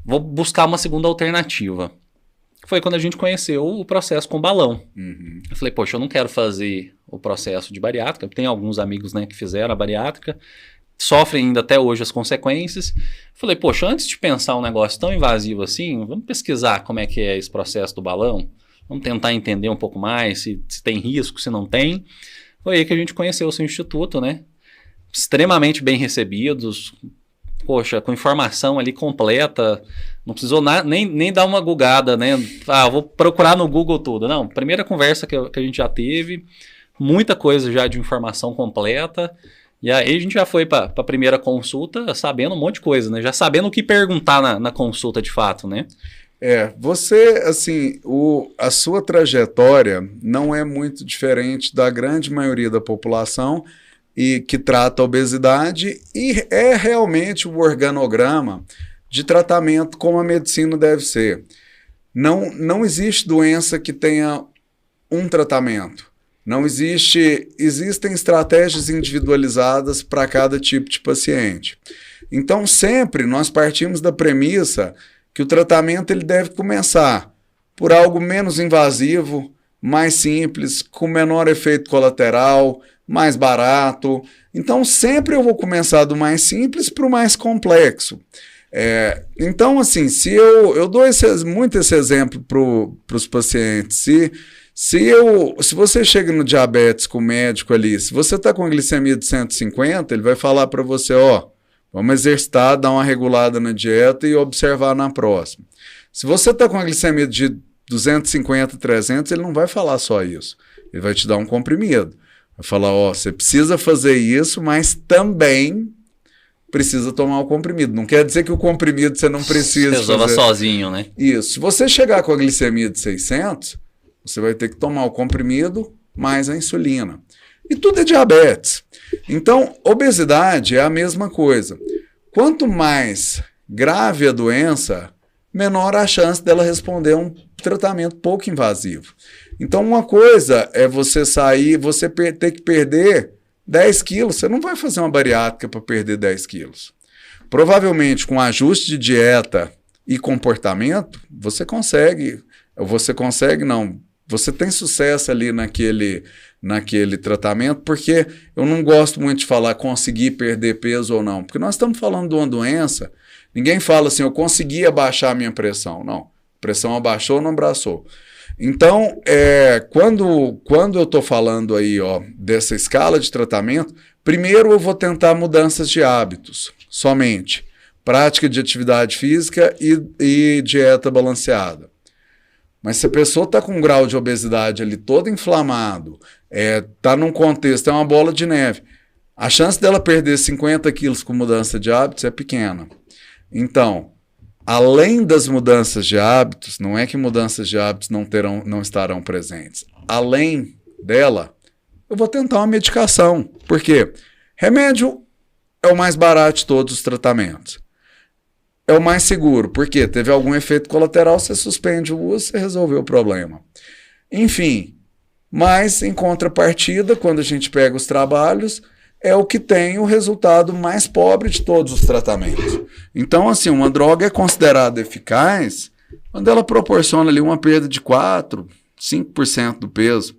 vou buscar uma segunda alternativa. Foi quando a gente conheceu o processo com balão. Eu falei, poxa, eu não quero fazer o processo de bariátrica, tem alguns amigos, né, que fizeram a bariátrica, sofrem ainda até hoje as consequências. Falei, poxa, antes de pensar um negócio tão invasivo assim, vamos pesquisar como é que é esse processo do balão. Vamos tentar entender um pouco mais se tem risco, se não tem. Foi aí que a gente conheceu o seu instituto, né? Extremamente bem recebidos, poxa, com informação ali completa, não precisou nem dar uma googada, né? Vou procurar no Google tudo. Não, primeira conversa que a gente já teve, muita coisa já de informação completa, e aí a gente já foi para a primeira consulta sabendo um monte de coisa, né? Já sabendo o que perguntar na consulta de fato, né? Você, assim, a sua trajetória não é muito diferente da grande maioria da população e que trata a obesidade e é realmente o organograma de tratamento como a medicina deve ser. Não existe doença que tenha um tratamento. Existem estratégias individualizadas para cada tipo de paciente. Então, sempre nós partimos da premissa que o tratamento ele deve começar por algo menos invasivo, mais simples, com menor efeito colateral, mais barato. Então, sempre eu vou começar do mais simples para o mais complexo. Então, assim, se eu dou muito esse exemplo para os pacientes. Se você chega no diabetes com o médico ali, se você está com a glicemia de 150, ele vai falar para você, vamos exercitar, dar uma regulada na dieta e observar na próxima. Se você está com a glicemia de 250, 300, ele não vai falar só isso. Ele vai te dar um comprimido. Vai falar, você precisa fazer isso, mas também precisa tomar o comprimido. Não quer dizer que o comprimido você não precisa fazer. Resolva sozinho, né? Isso. Se você chegar com a glicemia de 600, você vai ter que tomar o comprimido mais a insulina. E tudo é diabetes. Então, obesidade é a mesma coisa. Quanto mais grave a doença, menor a chance dela responder a um tratamento pouco invasivo. Então, uma coisa é você ter que perder 10 quilos. Você não vai fazer uma bariátrica para perder 10 quilos. Provavelmente, com ajuste de dieta e comportamento, você consegue. Você tem sucesso ali naquele tratamento, porque eu não gosto muito de falar conseguir perder peso ou não, porque nós estamos falando de uma doença, ninguém fala assim, eu consegui abaixar a minha pressão. Não, a pressão abaixou ou não abraçou. Então, quando eu estou falando aí dessa escala de tratamento, primeiro eu vou tentar mudanças de hábitos, somente. Prática de atividade física e dieta balanceada. Mas se a pessoa está com um grau de obesidade ali todo inflamado, está num contexto, é uma bola de neve, a chance dela perder 50 quilos com mudança de hábitos é pequena. Então, além das mudanças de hábitos, não é que mudanças de hábitos não estarão presentes. Além dela, eu vou tentar uma medicação. Por quê? Remédio é o mais barato de todos os tratamentos. É o mais seguro, porque teve algum efeito colateral, você suspende o uso, você resolveu o problema. Enfim, mas em contrapartida, quando a gente pega os trabalhos, é o que tem o resultado mais pobre de todos os tratamentos. Então, assim, uma droga é considerada eficaz quando ela proporciona ali uma perda de 4, 5% do peso.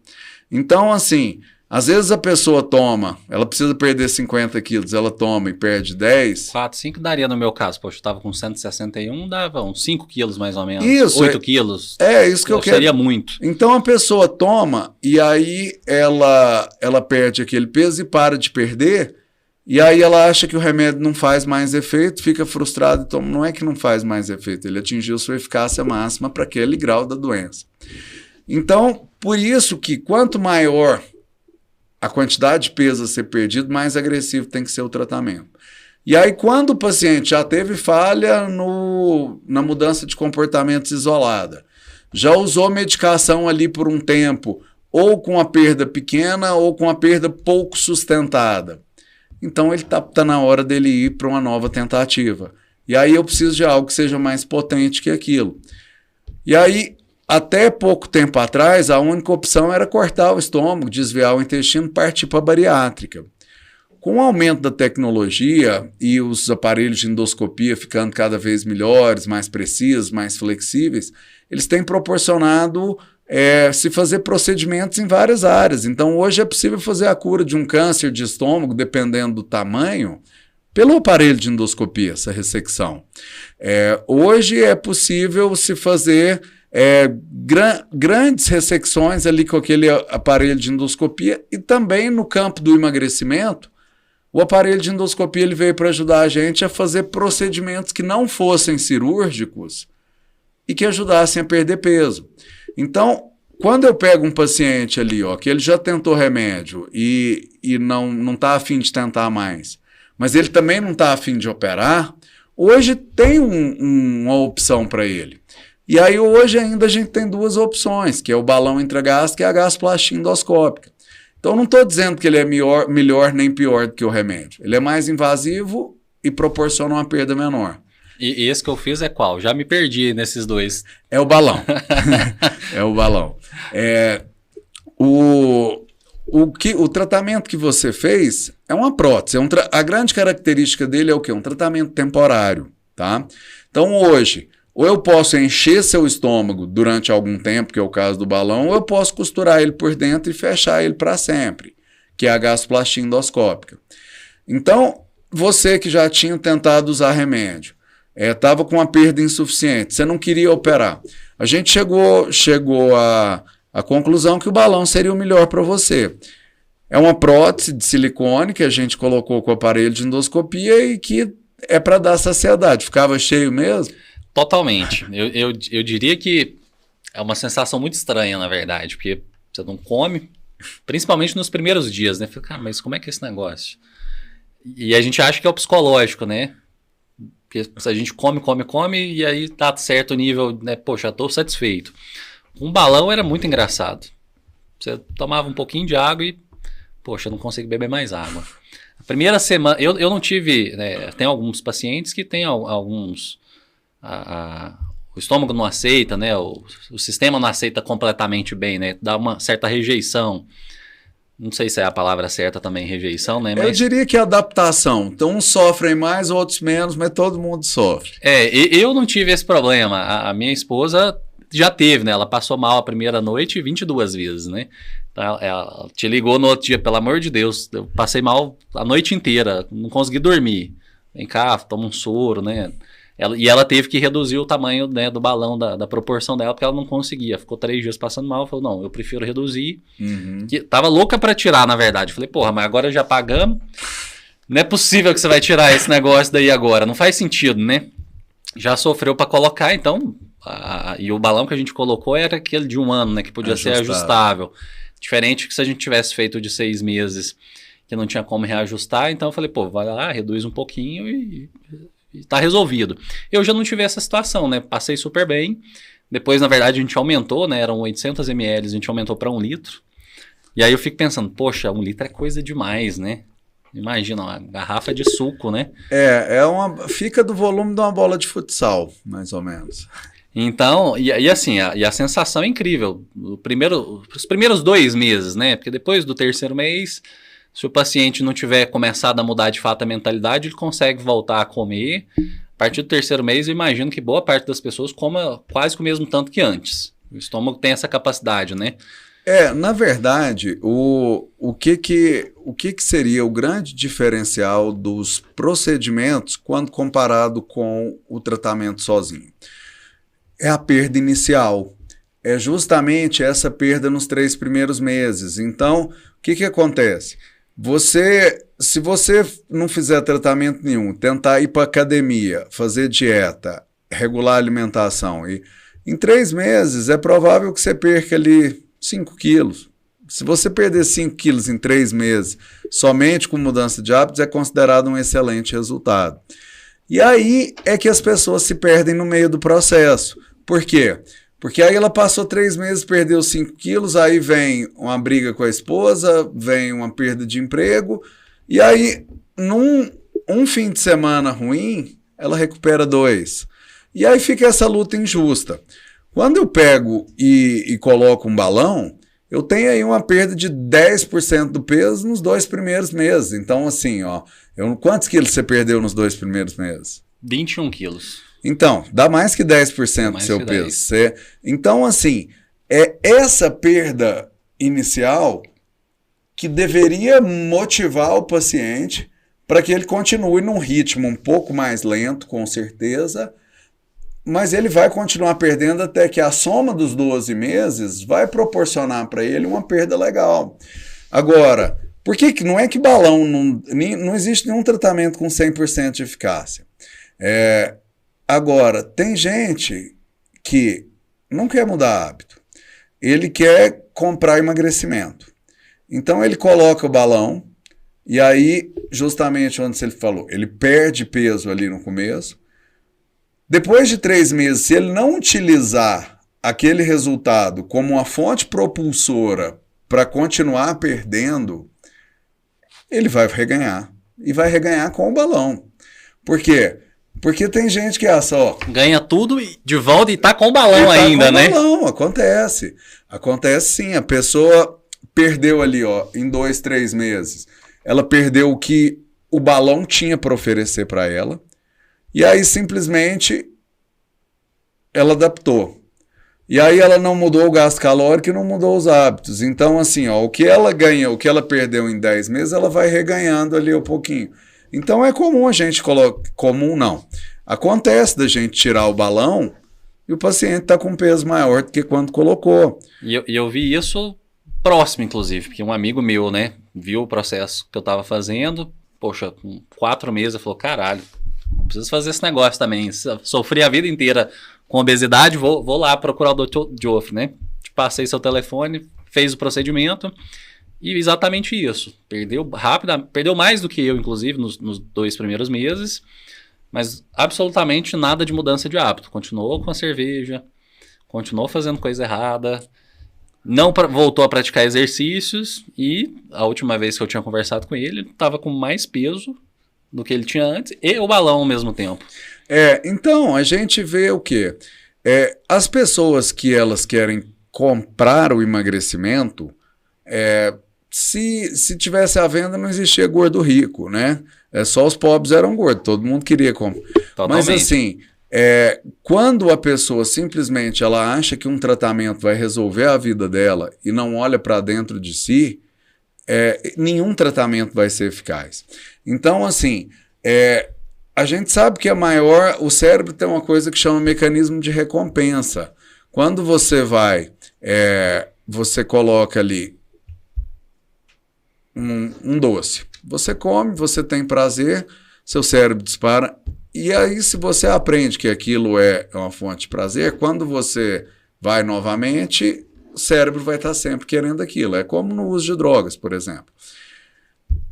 Então, assim, às vezes a pessoa toma, ela precisa perder 50 quilos, ela toma e perde 10. 4, 5 daria no meu caso. Poxa, eu estava com 161, dava uns 5 quilos mais ou menos. Isso. 8 quilos. Isso que eu quero. Seria muito. Então a pessoa toma e aí ela perde aquele peso e para de perder. E aí ela acha que o remédio não faz mais efeito, fica frustrada e toma. Não é que não faz mais efeito, ele atingiu sua eficácia máxima para aquele grau da doença. Então, por isso que quanto maior a quantidade de peso a ser perdido, mais agressivo tem que ser o tratamento. E aí, quando o paciente já teve falha na mudança de comportamentos isolada, já usou medicação ali por um tempo, ou com a perda pequena, ou com a perda pouco sustentada, então ele tá na hora dele ir para uma nova tentativa. E aí eu preciso de algo que seja mais potente que aquilo. E aí, até pouco tempo atrás, a única opção era cortar o estômago, desviar o intestino, partir para a bariátrica. Com o aumento da tecnologia e os aparelhos de endoscopia ficando cada vez melhores, mais precisos, mais flexíveis, eles têm proporcionado se fazer procedimentos em várias áreas. Então, hoje é possível fazer a cura de um câncer de estômago, dependendo do tamanho, pelo aparelho de endoscopia, essa ressecção. Hoje é possível se fazer grandes ressecções ali com aquele aparelho de endoscopia, e também no campo do emagrecimento, o aparelho de endoscopia ele veio para ajudar a gente a fazer procedimentos que não fossem cirúrgicos e que ajudassem a perder peso. Então, quando eu pego um paciente ali, que ele já tentou remédio e não está a fim de tentar mais, mas ele também não está a fim de operar, hoje tem uma opção para ele. E aí hoje ainda a gente tem duas opções, que é o balão intragástrico e a gasplastia endoscópica. Então não estou dizendo que ele é melhor nem pior do que o remédio. Ele é mais invasivo e proporciona uma perda menor. E esse que eu fiz é qual? Já me perdi nesses dois. É o balão. É o balão. O tratamento que você fez é uma prótese. A grande característica dele é o quê? Um tratamento temporário. Tá? Então hoje, ou eu posso encher seu estômago durante algum tempo, que é o caso do balão, ou eu posso costurar ele por dentro e fechar ele para sempre, que é a gasplastia endoscópica. Então, você que já tinha tentado usar remédio, estava com uma perda insuficiente, você não queria operar. A gente chegou à conclusão que o balão seria o melhor para você. É uma prótese de silicone que a gente colocou com o aparelho de endoscopia e que é para dar saciedade. Ficava cheio mesmo? Totalmente. Eu diria que é uma sensação muito estranha, na verdade, porque você não come, principalmente nos primeiros dias, né? Fica, cara, mas como é que é esse negócio? E a gente acha que é o psicológico, né? Porque a gente come e aí tá certo o nível, né? Poxa, tô satisfeito. Com balão era muito engraçado. Você tomava um pouquinho de água e, poxa, eu não consigo beber mais água. A primeira semana, eu não tive, né? Tem alguns pacientes que tem alguns... o estômago não aceita, né? O sistema não aceita completamente bem, né? Dá uma certa rejeição. Não sei se é a palavra certa também, rejeição, né? Mas... Eu diria que é adaptação. Então, uns sofrem mais, outros menos, mas todo mundo sofre. Eu não tive esse problema. A minha esposa já teve, né? Ela passou mal a primeira noite 22 vezes, né? Então, ela te ligou no outro dia, pelo amor de Deus, eu passei mal a noite inteira, não consegui dormir. Vem cá, toma um soro, né? Ela teve que reduzir o tamanho, né, do balão, da proporção dela, porque ela não conseguia. Ficou 3 dias passando mal, falou, não, eu prefiro reduzir. Que tava louca para tirar, na verdade. Falei, porra, mas agora já pagamos. Não é possível que você vai tirar esse negócio daí agora. Não faz sentido, né? Já sofreu para colocar, então... e o balão que a gente colocou era aquele de 1 ano, né? Que podia ser ajustável. Diferente que se a gente tivesse feito de 6 meses, que não tinha como reajustar. Então eu falei, pô, vai lá, reduz um pouquinho e tá resolvido. Eu já não tive essa situação, né? Passei super bem. Depois, na verdade, a gente aumentou, né? Eram 800 ml, a gente aumentou para 1 litro. E aí eu fico pensando, poxa, 1 litro é coisa demais, né? Imagina, uma garrafa de suco, né? Fica do volume de uma bola de futsal, mais ou menos. Então, e assim, a sensação é incrível. Os primeiros 2 meses, né? Porque depois do 3º mês, Se o paciente não tiver começado a mudar de fato a mentalidade, ele consegue voltar a comer. A partir do 3º mês, eu imagino que boa parte das pessoas coma quase que o mesmo tanto que antes. O estômago tem essa capacidade, né? Na verdade, o que seria o grande diferencial dos procedimentos quando comparado com o tratamento sozinho? É a perda inicial. É justamente essa perda nos 3 primeiros meses. Então, o que acontece? Se você não fizer tratamento nenhum, tentar ir para academia, fazer dieta, regular a alimentação, e em 3 meses é provável que você perca ali 5 quilos. Se você perder 5 quilos em 3 meses, somente com mudança de hábitos, é considerado um excelente resultado. E aí é que as pessoas se perdem no meio do processo. Por quê? Porque aí ela passou 3 meses, perdeu 5 quilos, aí vem uma briga com a esposa, vem uma perda de emprego, e aí, num fim de semana ruim, ela recupera 2. E aí fica essa luta injusta. Quando eu pego e coloco um balão, eu tenho aí uma perda de 10% do peso nos 2 primeiros meses. Então, assim, quantos quilos você perdeu nos 2 primeiros meses? 21 quilos. Então, dá mais que 10% do seu peso. Então, assim, é essa perda inicial que deveria motivar o paciente para que ele continue num ritmo um pouco mais lento, com certeza, mas ele vai continuar perdendo até que a soma dos 12 meses vai proporcionar para ele uma perda legal. Agora, por que não é que balão, não existe nenhum tratamento com 100% de eficácia. Agora, tem gente que não quer mudar hábito, ele quer comprar emagrecimento. Então ele coloca o balão e aí, justamente onde você falou, ele perde peso ali no começo. Depois de 3 meses, se ele não utilizar aquele resultado como uma fonte propulsora para continuar perdendo, ele vai reganhar. E vai reganhar com o balão. Por quê? Porque tem gente que ganha tudo de volta e tá com o balão ainda, né? Balão, acontece. Acontece sim. A pessoa perdeu ali, em 2, 3 meses. Ela perdeu o que o balão tinha para oferecer para ela. E aí, simplesmente, ela adaptou. E aí, ela não mudou o gasto calórico e não mudou os hábitos. Então, assim, o que ela ganhou, o que ela perdeu em 10 meses, ela vai reganhando ali um pouquinho. Então, é comum a gente colocar... Comum não. Acontece da gente tirar o balão e o paciente está com um peso maior do que quando colocou. E eu vi isso próximo, inclusive, porque um amigo meu, né, viu o processo que eu estava fazendo, poxa, com 4 meses, falou, caralho, preciso fazer esse negócio também. Sofri a vida inteira com obesidade, vou lá procurar o Dr. Geoffrey, né? Passei seu telefone, fez o procedimento e exatamente isso. Perdeu rápido, perdeu mais do que eu, inclusive, nos 2 primeiros meses, mas absolutamente nada de mudança de hábito. Continuou com a cerveja, continuou fazendo coisa errada, não voltou a praticar exercícios e a última vez que eu tinha conversado com ele estava com mais peso do que ele tinha antes e o balão ao mesmo tempo. Então, a gente vê o quê? As pessoas que elas querem comprar o emagrecimento, se tivesse à venda não existia gordo rico, né? Só os pobres eram gordos, todo mundo queria comprar. Mas assim, quando a pessoa simplesmente ela acha que um tratamento vai resolver a vida dela e não olha para dentro de si, nenhum tratamento vai ser eficaz. Então, assim, a gente sabe que o cérebro tem uma coisa que chama mecanismo de recompensa. Quando você você coloca ali um doce, você come, você tem prazer, seu cérebro dispara, e aí se você aprende que aquilo é uma fonte de prazer, quando você vai novamente, o cérebro vai estar sempre querendo aquilo. É como no uso de drogas, por exemplo.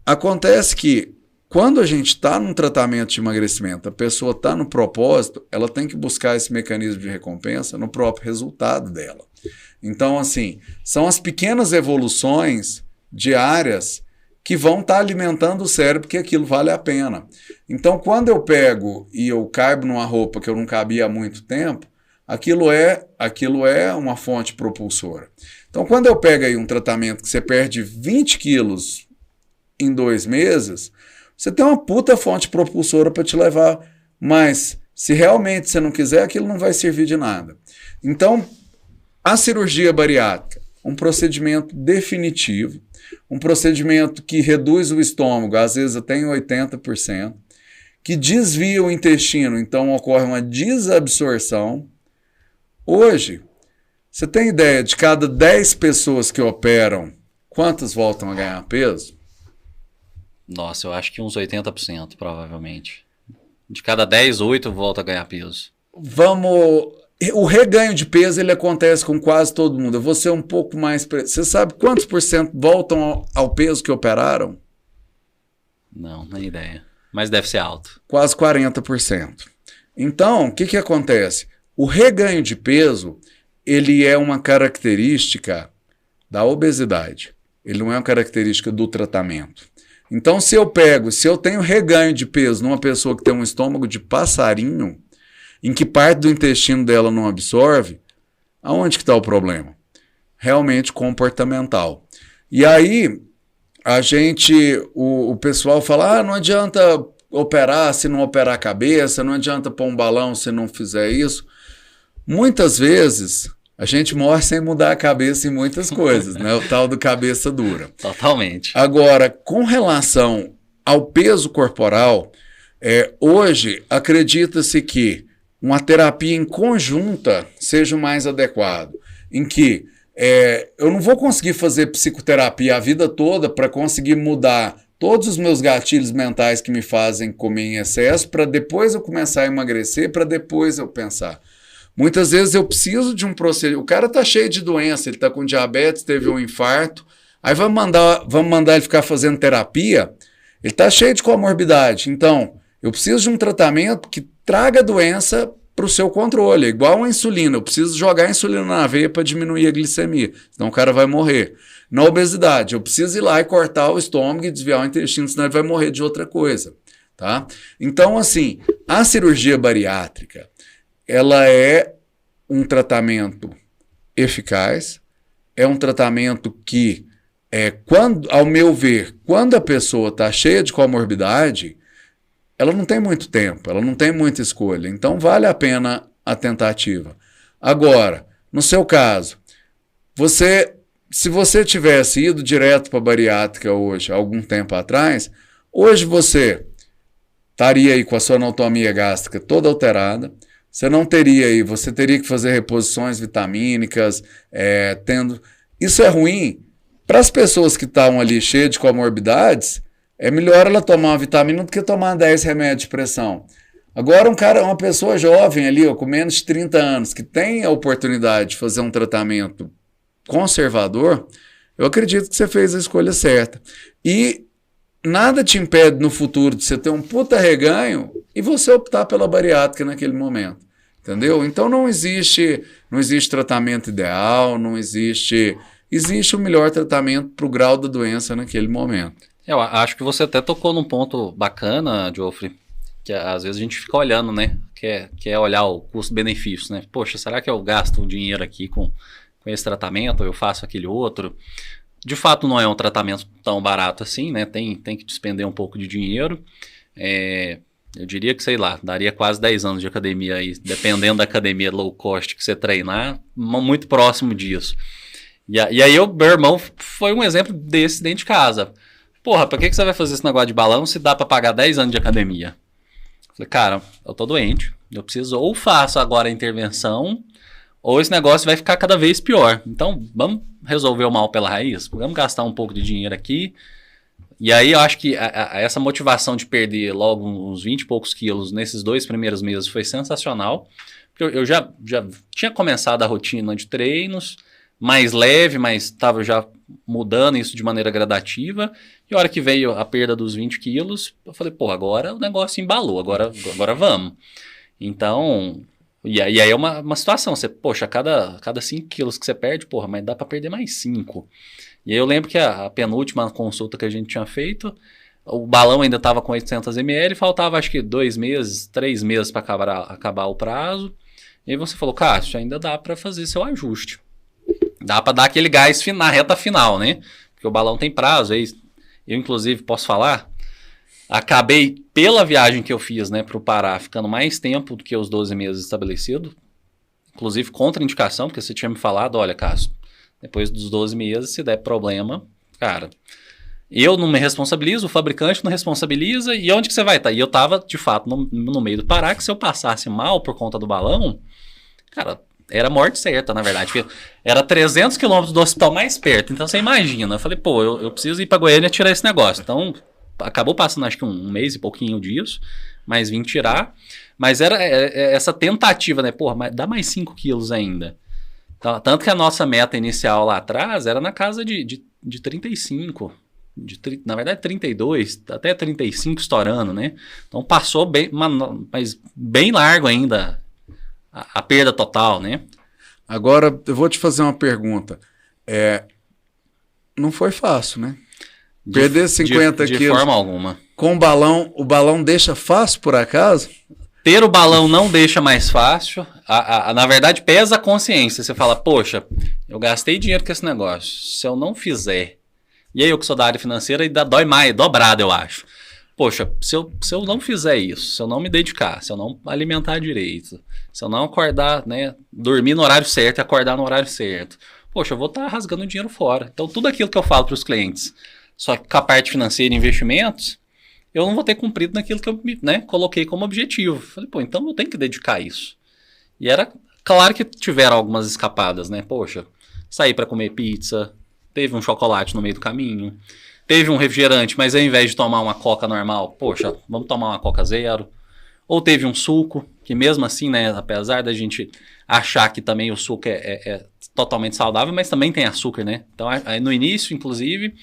Acontece que quando a gente está num tratamento de emagrecimento, a pessoa está no propósito, ela tem que buscar esse mecanismo de recompensa no próprio resultado dela. Então, assim, são as pequenas evoluções diárias que vão estar alimentando o cérebro que aquilo vale a pena. Então, quando eu pego e eu caibo numa roupa que eu não cabia há muito tempo, aquilo é uma fonte propulsora. Então, quando eu pego aí um tratamento que você perde 20 quilos em 2 meses, você tem uma puta fonte propulsora para te levar, mas se realmente você não quiser, aquilo não vai servir de nada. Então, a cirurgia bariátrica, um procedimento definitivo, um procedimento que reduz o estômago, às vezes até em 80%, que desvia o intestino, então ocorre uma desabsorção. Hoje, você tem ideia de cada 10 pessoas que operam, quantas voltam a ganhar peso? Nossa, eu acho que uns 80%, provavelmente. De cada 10, 8 volta a ganhar peso. O reganho de peso ele acontece com quase todo mundo. Eu vou ser um pouco mais... Você sabe quantos por cento voltam ao peso que operaram? Não, nem ideia. Mas deve ser alto. Quase 40%. Então, o que acontece? O reganho de peso, ele é uma característica da obesidade. Ele não é uma característica do tratamento. Então, se eu tenho reganho de peso numa pessoa que tem um estômago de passarinho, em que parte do intestino dela não absorve, aonde que está o problema? Realmente comportamental. E aí, o pessoal fala, não adianta operar se não operar a cabeça, não adianta pôr um balão se não fizer isso. Muitas vezes, a gente morre sem mudar a cabeça em muitas coisas, né? O tal do cabeça dura. Totalmente. Agora, com relação ao peso corporal, hoje acredita-se que uma terapia em conjunta seja o mais adequado, em que eu não vou conseguir fazer psicoterapia a vida toda para conseguir mudar todos os meus gatilhos mentais que me fazem comer em excesso para depois eu começar a emagrecer, para depois eu pensar. Muitas vezes eu preciso de um procedimento. O cara está cheio de doença, ele está com diabetes, teve um infarto, aí vamos mandar ele ficar fazendo terapia, ele está cheio de comorbidade. Então, eu preciso de um tratamento que traga a doença para o seu controle, igual uma insulina. Eu preciso jogar a insulina na veia para diminuir a glicemia, senão o cara vai morrer. Na obesidade, eu preciso ir lá e cortar o estômago e desviar o intestino, senão ele vai morrer de outra coisa. Tá? Então, assim, a cirurgia bariátrica, ela é um tratamento eficaz, é um tratamento que, ao meu ver, quando a pessoa está cheia de comorbidade, ela não tem muito tempo, ela não tem muita escolha, então vale a pena a tentativa. Agora, no seu caso, se você tivesse ido direto para a bariátrica hoje, algum tempo atrás, hoje você estaria aí com a sua anatomia gástrica toda alterada, você teria que fazer reposições vitamínicas, Isso é ruim. Para as pessoas que estão ali cheias de comorbidades, é melhor ela tomar uma vitamina do que tomar 10 remédios de pressão. Agora, uma pessoa jovem ali, com menos de 30 anos, que tem a oportunidade de fazer um tratamento conservador, eu acredito que você fez a escolha certa. E nada te impede no futuro de você ter um puta reganho e você optar pela bariátrica naquele momento. Entendeu? Então não existe tratamento ideal, existe o melhor tratamento para o grau da doença naquele momento. Eu acho que você até tocou num ponto bacana, Geoffrey, que às vezes a gente fica olhando, né? Que é olhar o custo-benefício, né? Poxa, será que eu gasto um dinheiro aqui com esse tratamento, ou eu faço aquele outro? De fato não é um tratamento tão barato assim, né? Tem que despender um pouco de dinheiro. Eu diria que, sei lá, daria quase 10 anos de academia aí, dependendo da academia low cost que você treinar, muito próximo disso. E aí meu irmão foi um exemplo desse dentro de casa. Porra, pra que você vai fazer esse negócio de balão se dá pra pagar 10 anos de academia? Falei, cara, eu tô doente, eu preciso ou faço agora a intervenção, ou esse negócio vai ficar cada vez pior. Então, vamos resolver o mal pela raiz? Vamos gastar um pouco de dinheiro aqui. E aí eu acho que essa motivação de perder logo uns 20 e poucos quilos nesses 2 primeiros meses foi sensacional. Porque eu já tinha começado a rotina de treinos, mais leve, mas estava já mudando isso de maneira gradativa. E a hora que veio a perda dos 20 quilos, eu falei, pô, agora o negócio embalou, agora vamos. Então, e aí é uma situação, poxa, cada 5 quilos que você perde, porra, mas dá para perder mais 5. E aí eu lembro que a penúltima consulta que a gente tinha feito, o balão ainda estava com 800 ml, faltava acho que 2 meses, 3 meses para acabar o prazo. E aí você falou, Cássio, ainda dá para fazer seu ajuste. Dá para dar aquele gás na reta final, né? Porque o balão tem prazo, aí Eu, inclusive, posso falar, acabei, pela viagem que eu fiz, né, para o Pará, ficando mais tempo do que os 12 meses estabelecido, inclusive contraindicação, porque você tinha me falado, olha, Cássio, depois dos 12 meses, se der problema, cara, eu não me responsabilizo, o fabricante não responsabiliza, e onde que você vai estar? E eu tava, de fato, no meio do Pará, que se eu passasse mal por conta do balão, cara, era morte certa, na verdade, porque era 300 quilômetros do hospital mais perto, então você imagina, eu falei, pô, eu preciso ir para Goiânia tirar esse negócio, então acabou passando acho que um mês e pouquinho disso, mas vim tirar, mas era essa tentativa, né, pô, dá mais 5 quilos ainda, então, tanto que a nossa meta inicial lá atrás era na casa de 35, na verdade 32, até 35 estourando, né, então passou bem, mas bem largo ainda a perda total, né. Agora, eu vou te fazer uma pergunta. Não foi fácil, né? Perder 50 quilos. De forma alguma. Com o balão deixa fácil, por acaso? Ter o balão não deixa mais fácil. Na verdade, pesa a consciência. Você fala, poxa, eu gastei dinheiro com esse negócio. Se eu não fizer... E aí eu que sou da área financeira, ainda dói mais, dobrado, eu acho. Poxa, se eu não fizer isso, se eu não me dedicar, se eu não alimentar direito, se eu não acordar, né, dormir no horário certo e acordar no horário certo, poxa, eu vou estar rasgando dinheiro fora. Então, tudo aquilo que eu falo para os clientes, só que com a parte financeira e investimentos, eu não vou ter cumprido naquilo que eu, né, coloquei como objetivo. Falei, pô, então eu tenho que dedicar a isso. E era claro que tiveram algumas escapadas, né? Poxa, saí para comer pizza, teve um chocolate no meio do caminho, teve um refrigerante, mas ao invés de tomar uma coca normal, poxa, vamos tomar uma coca zero. Ou teve um suco, que mesmo assim, né, apesar da gente achar que também o suco é totalmente saudável, mas também tem açúcar, né? Então, no início, inclusive...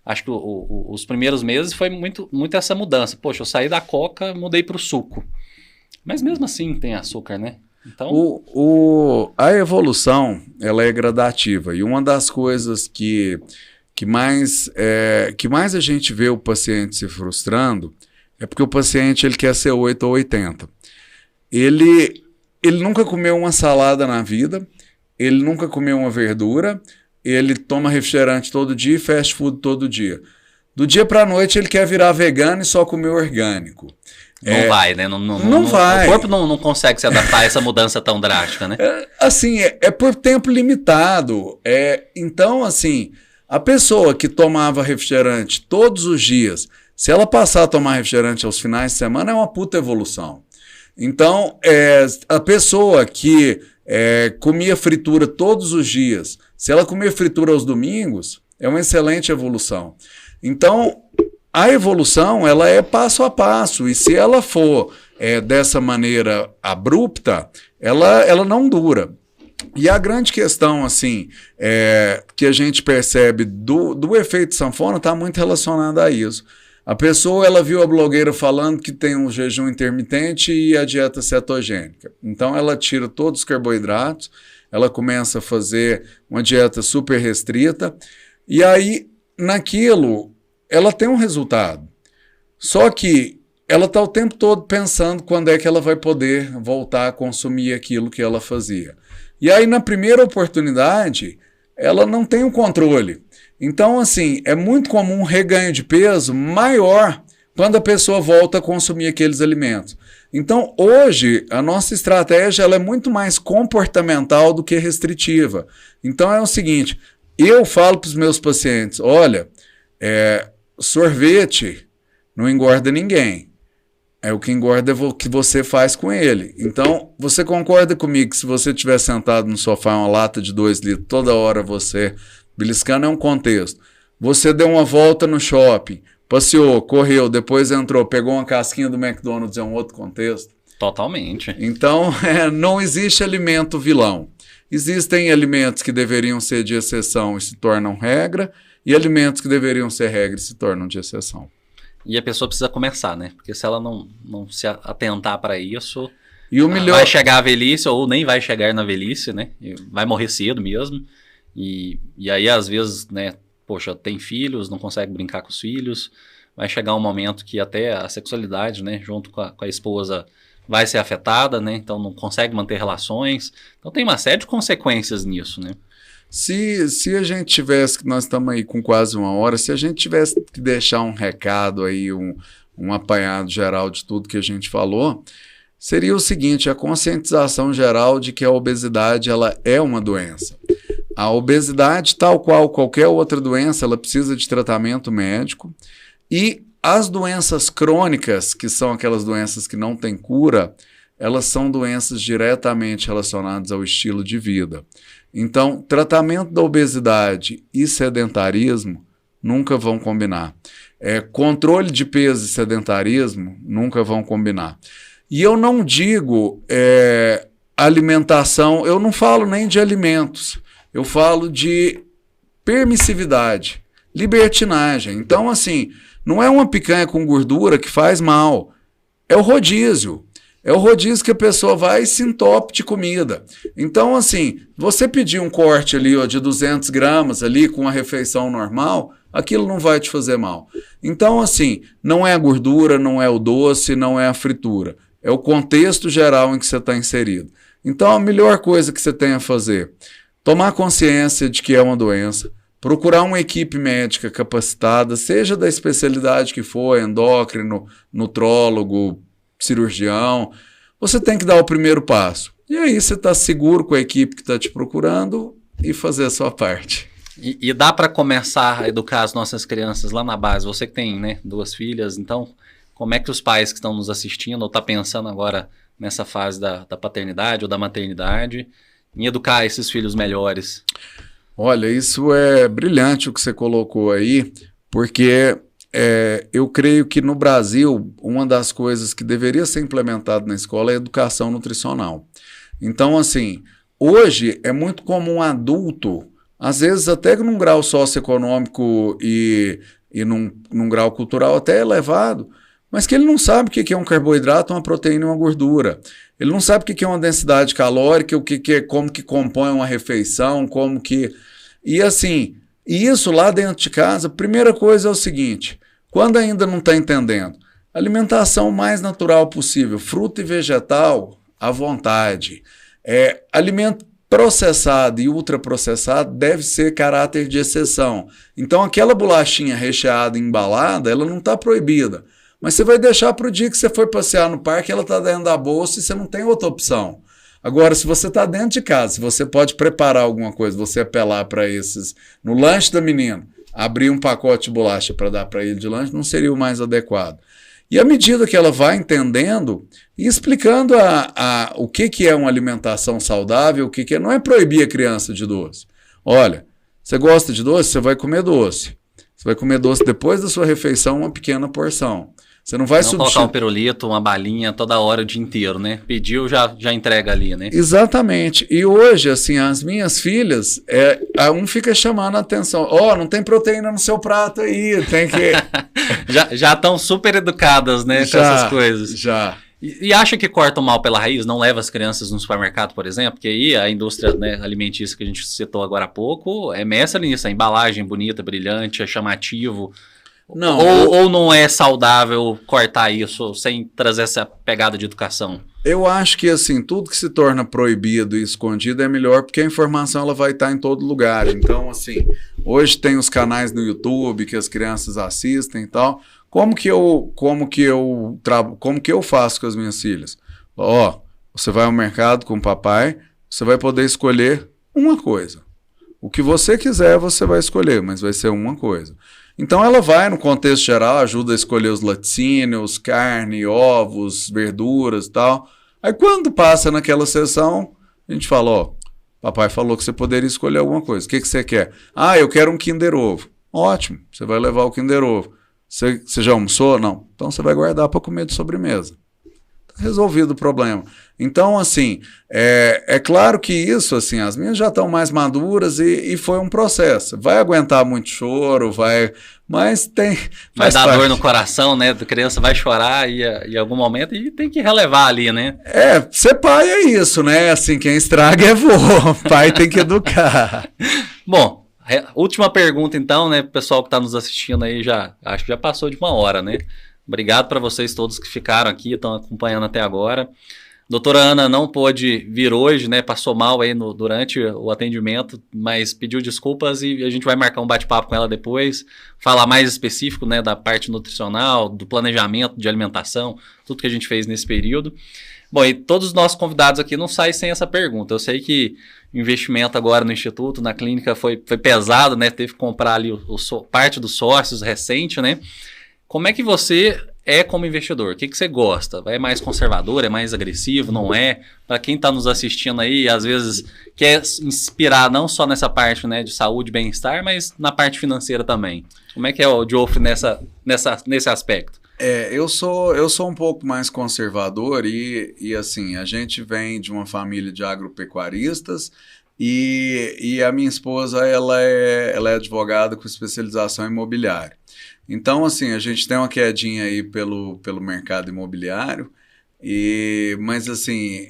Acho que os primeiros meses foi muito essa mudança. Poxa, eu saí da coca, mudei para o suco. Mas mesmo assim tem açúcar, né? Então... A evolução, ela é gradativa. E uma das coisas que mais a gente vê o paciente se frustrando é porque o paciente ele quer ser 8 ou 80. Ele nunca comeu uma salada na vida, ele nunca comeu uma verdura... Ele toma refrigerante todo dia e fast food todo dia. Do dia para a noite ele quer virar vegano e só comer orgânico. Não vai, né? Não vai. O corpo não consegue se adaptar a essa mudança tão drástica, né? Assim, por tempo limitado. Então, assim, a pessoa que tomava refrigerante todos os dias, se ela passar a tomar refrigerante aos finais de semana, é uma puta evolução. Então, a pessoa que comia fritura todos os dias, se ela comer fritura aos domingos, é uma excelente evolução. Então, a evolução ela é passo a passo, e se ela for dessa maneira abrupta, ela não dura. E a grande questão assim, que a gente percebe do efeito sanfona está muito relacionada a isso. A pessoa ela viu a blogueira falando que tem um jejum intermitente e a dieta cetogênica. Então ela tira todos os carboidratos, ela começa a fazer uma dieta super restrita e aí naquilo ela tem um resultado. Só que ela está o tempo todo pensando quando é que ela vai poder voltar a consumir aquilo que ela fazia. E aí na primeira oportunidade ela não tem o controle. Então, assim, é muito comum um reganho de peso maior quando a pessoa volta a consumir aqueles alimentos. Então, hoje, a nossa estratégia ela é muito mais comportamental do que restritiva. Então, é o seguinte, eu falo para os meus pacientes, olha, sorvete não engorda ninguém. O que engorda é o que você faz com ele. Então, você concorda comigo que se você estiver sentado no sofá, uma lata de 2 litros, toda hora você... Beliscando é um contexto. Você deu uma volta no shopping, passeou, correu, depois entrou, pegou uma casquinha do McDonald's, é um outro contexto. Totalmente. Então, não existe alimento vilão. Existem alimentos que deveriam ser de exceção e se tornam regra, e alimentos que deveriam ser regra e se tornam de exceção. E a pessoa precisa começar, né? Porque se ela não se atentar para isso, e o melhor... vai chegar à velhice ou nem vai chegar na velhice, né? Vai morrer cedo mesmo. E aí, às vezes, né, poxa, tem filhos, não consegue brincar com os filhos, vai chegar um momento que até a sexualidade, né, junto com a esposa, vai ser afetada, né? Então não consegue manter relações. Então tem uma série de consequências nisso, né? Se a gente tivesse, nós estamos aí com quase 1 hora, se a gente tivesse que deixar um recado aí, um apanhado geral de tudo que a gente falou, seria o seguinte: a conscientização geral de que a obesidade ela é uma doença. A obesidade, tal qual qualquer outra doença, ela precisa de tratamento médico, e as doenças crônicas, que são aquelas doenças que não têm cura, elas são doenças diretamente relacionadas ao estilo de vida. Então, tratamento da obesidade e sedentarismo nunca vão combinar. Controle de peso e sedentarismo nunca vão combinar. E eu não digo alimentação, eu não falo nem de alimentos, eu falo de permissividade, libertinagem. Então, assim, não é uma picanha com gordura que faz mal, é o rodízio. É o rodízio que a pessoa vai e se entope de comida. Então, assim, você pedir um corte ali ó, de 200 gramas ali com uma refeição normal, aquilo não vai te fazer mal. Então, assim, não é a gordura, não é o doce, não é a fritura. É o contexto geral em que você está inserido. Então, a melhor coisa que você tem a fazer, tomar consciência de que é uma doença, procurar uma equipe médica capacitada, seja da especialidade que for, endócrino, nutrólogo, cirurgião, você tem que dar o primeiro passo. E aí você está seguro com a equipe que está te procurando e fazer a sua parte. E dá para começar a educar as nossas crianças lá na base? Você que tem, né, 2 filhas, então como é que os pais que estão nos assistindo ou estão pensando agora nessa fase da paternidade ou da maternidade em educar esses filhos melhores? Olha, isso é brilhante o que você colocou aí, porque eu creio que no Brasil, uma das coisas que deveria ser implementada na escola é a educação nutricional. Então, assim, hoje é muito comum um adulto, às vezes até num grau socioeconômico e num grau cultural até elevado, mas que ele não sabe o que é um carboidrato, uma proteína e uma gordura. Ele não sabe o que é uma densidade calórica, como que compõe uma refeição, como que... E assim... E isso lá dentro de casa, a primeira coisa é o seguinte: quando ainda não está entendendo, alimentação mais natural possível, fruta e vegetal à vontade. Alimento processado e ultraprocessado deve ser caráter de exceção. Então aquela bolachinha recheada e embalada, ela não está proibida, mas você vai deixar para o dia que você for passear no parque, ela está dentro da bolsa e você não tem outra opção. Agora, se você está dentro de casa, se você pode preparar alguma coisa, você apelar para esses, no lanche da menina, abrir um pacote de bolacha para dar para ele de lanche, não seria o mais adequado. E à medida que ela vai entendendo e explicando o que é uma alimentação saudável, o que é, não é proibir a criança de doce. Olha, você gosta de doce? Você vai comer doce. Você vai comer doce depois da sua refeição, uma pequena porção. Você não vai colocar um pirulito, uma balinha toda hora o dia inteiro, né? Pediu, já entrega ali, né? Exatamente. E hoje, assim, as minhas filhas, um fica chamando a atenção. Não tem proteína no seu prato aí, tem que... já estão super educadas, né, com essas coisas. Já. E acha que corta o mal pela raiz? Não leva as crianças no supermercado, por exemplo? Porque aí a indústria, né, alimentícia que a gente citou agora há pouco é mestra nisso. A embalagem bonita, brilhante, é chamativo... Não, ou não é saudável cortar isso sem trazer essa pegada de educação? Eu acho que assim, tudo que se torna proibido e escondido é melhor, porque a informação ela vai estar em todo lugar. Então, assim, hoje tem os canais no YouTube que as crianças assistem e tal. Como que eu faço com as minhas filhas? Você vai ao mercado com o papai, você vai poder escolher uma coisa. O que você quiser, você vai escolher, mas vai ser uma coisa. Então ela vai, no contexto geral, ajuda a escolher os laticínios, carne, ovos, verduras e tal. Aí quando passa naquela sessão, a gente fala, papai falou que você poderia escolher alguma coisa. O que você quer? Eu quero um Kinder Ovo. Ótimo, você vai levar o Kinder Ovo. Você já almoçou? Não. Então você vai guardar para comer de sobremesa. Resolvido o problema. Então, assim, é claro que isso, assim, as minhas já estão mais maduras e foi um processo. Vai aguentar muito choro, mas tem... Vai dar dor no coração, né? A criança vai chorar em algum momento e tem que relevar ali, né? Ser pai é isso, né? Assim, quem estraga é vô. Pai tem que educar. Bom, última pergunta então, né? O pessoal que está nos assistindo aí acho que já passou de 1 hora, né? Obrigado para vocês todos que ficaram aqui, estão acompanhando até agora. Doutora Ana não pôde vir hoje, né? Passou mal aí durante o atendimento, mas pediu desculpas e a gente vai marcar um bate-papo com ela depois, falar mais específico, né, da parte nutricional, do planejamento de alimentação, tudo que a gente fez nesse período. Bom, e todos os nossos convidados aqui não saem sem essa pergunta. Eu sei que o investimento agora no Instituto, na clínica, foi pesado, né? Teve que comprar ali parte dos sócios recente, né? Como é que você é como investidor? O que você gosta? É mais conservador? É mais agressivo? Não é? Para quem está nos assistindo aí, às vezes quer inspirar não só nessa parte, né, de saúde e bem-estar, mas na parte financeira também. Como é que é o Geoffrey nesse aspecto? Eu sou um pouco mais conservador e assim, a gente vem de uma família de agropecuaristas e a minha esposa ela é advogada com especialização em imobiliária. Então, assim, a gente tem uma quedinha aí pelo mercado imobiliário, mas assim,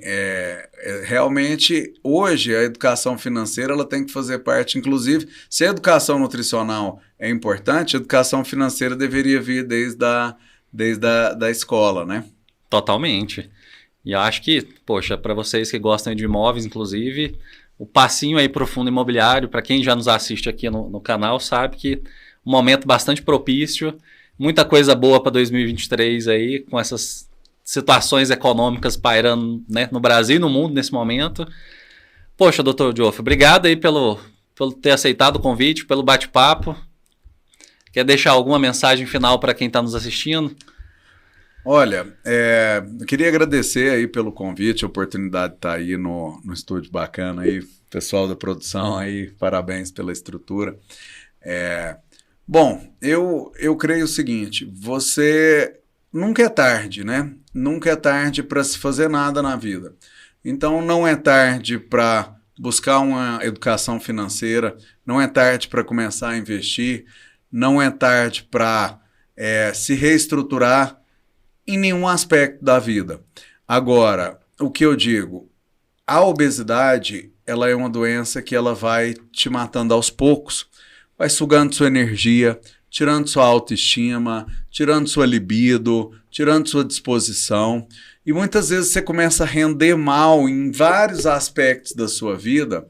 realmente, hoje a educação financeira ela tem que fazer parte, inclusive, se a educação nutricional é importante, a educação financeira deveria vir desde a escola, né? Totalmente. E eu acho que, poxa, para vocês que gostam de imóveis, inclusive, o passinho aí para o fundo imobiliário, para quem já nos assiste aqui no canal, sabe que um momento bastante propício, muita coisa boa para 2023 aí, com essas situações econômicas pairando, né, no Brasil e no mundo nesse momento. Poxa, doutor Geoffrey, obrigado aí pelo ter aceitado o convite, pelo bate-papo. Quer deixar alguma mensagem final para quem está nos assistindo? Olha, eu queria agradecer aí pelo convite, a oportunidade de estar aí no estúdio bacana aí, pessoal da produção aí, parabéns pela estrutura. Bom, eu creio o seguinte, você nunca é tarde, né? Nunca é tarde para se fazer nada na vida. Então não é tarde para buscar uma educação financeira, não é tarde para começar a investir, não é tarde para se reestruturar em nenhum aspecto da vida. Agora, o que eu digo, a obesidade, ela é uma doença que ela vai te matando aos poucos, vai sugando sua energia, tirando sua autoestima, tirando sua libido, tirando sua disposição. E muitas vezes você começa a render mal em vários aspectos da sua vida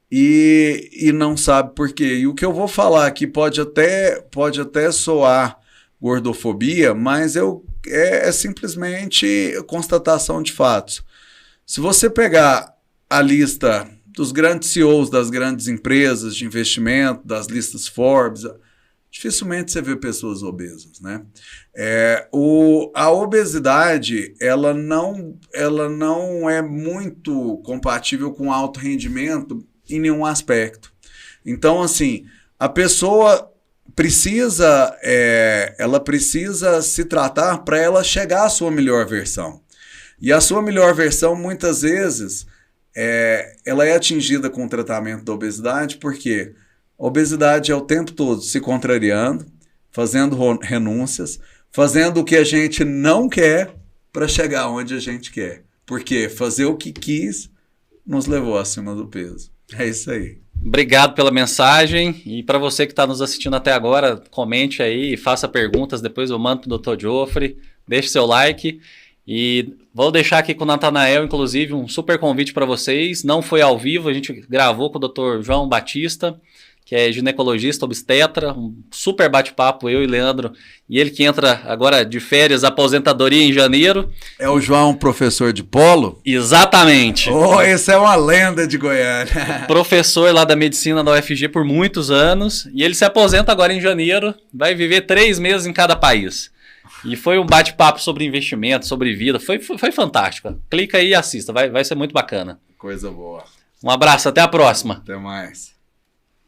e não sabe por quê. E o que eu vou falar aqui pode até soar gordofobia, mas é simplesmente constatação de fatos. Se você pegar a lista dos grandes CEOs das grandes empresas de investimento, das listas Forbes, dificilmente você vê pessoas obesas, né? A obesidade, ela não é muito compatível com alto rendimento em nenhum aspecto. Então, assim, a pessoa precisa se tratar para ela chegar à sua melhor versão. E a sua melhor versão, muitas vezes, ela é atingida com o tratamento da obesidade, porque a obesidade é o tempo todo se contrariando, fazendo renúncias, fazendo o que a gente não quer para chegar onde a gente quer. Porque fazer o que quis nos levou acima do peso. É isso aí. Obrigado pela mensagem. E para você que está nos assistindo até agora, comente aí, faça perguntas. Depois eu mando para o Dr. Geoffrey. Deixe seu like. E vou deixar aqui com o Natanael, inclusive, um super convite para vocês. Não foi ao vivo, a gente gravou com o Dr. João Batista, que é ginecologista, obstetra, um super bate-papo, eu e Leandro, e ele que entra agora de férias, aposentadoria em janeiro. É o João, professor de polo? Exatamente. Esse é uma lenda de Goiânia. Professor lá da medicina da UFG por muitos anos, e ele se aposenta agora em janeiro, vai viver 3 meses em cada país. E foi um bate-papo sobre investimento, sobre vida, foi fantástico. Clica aí e assista, vai ser muito bacana. Coisa boa. Um abraço, até a próxima. Até mais.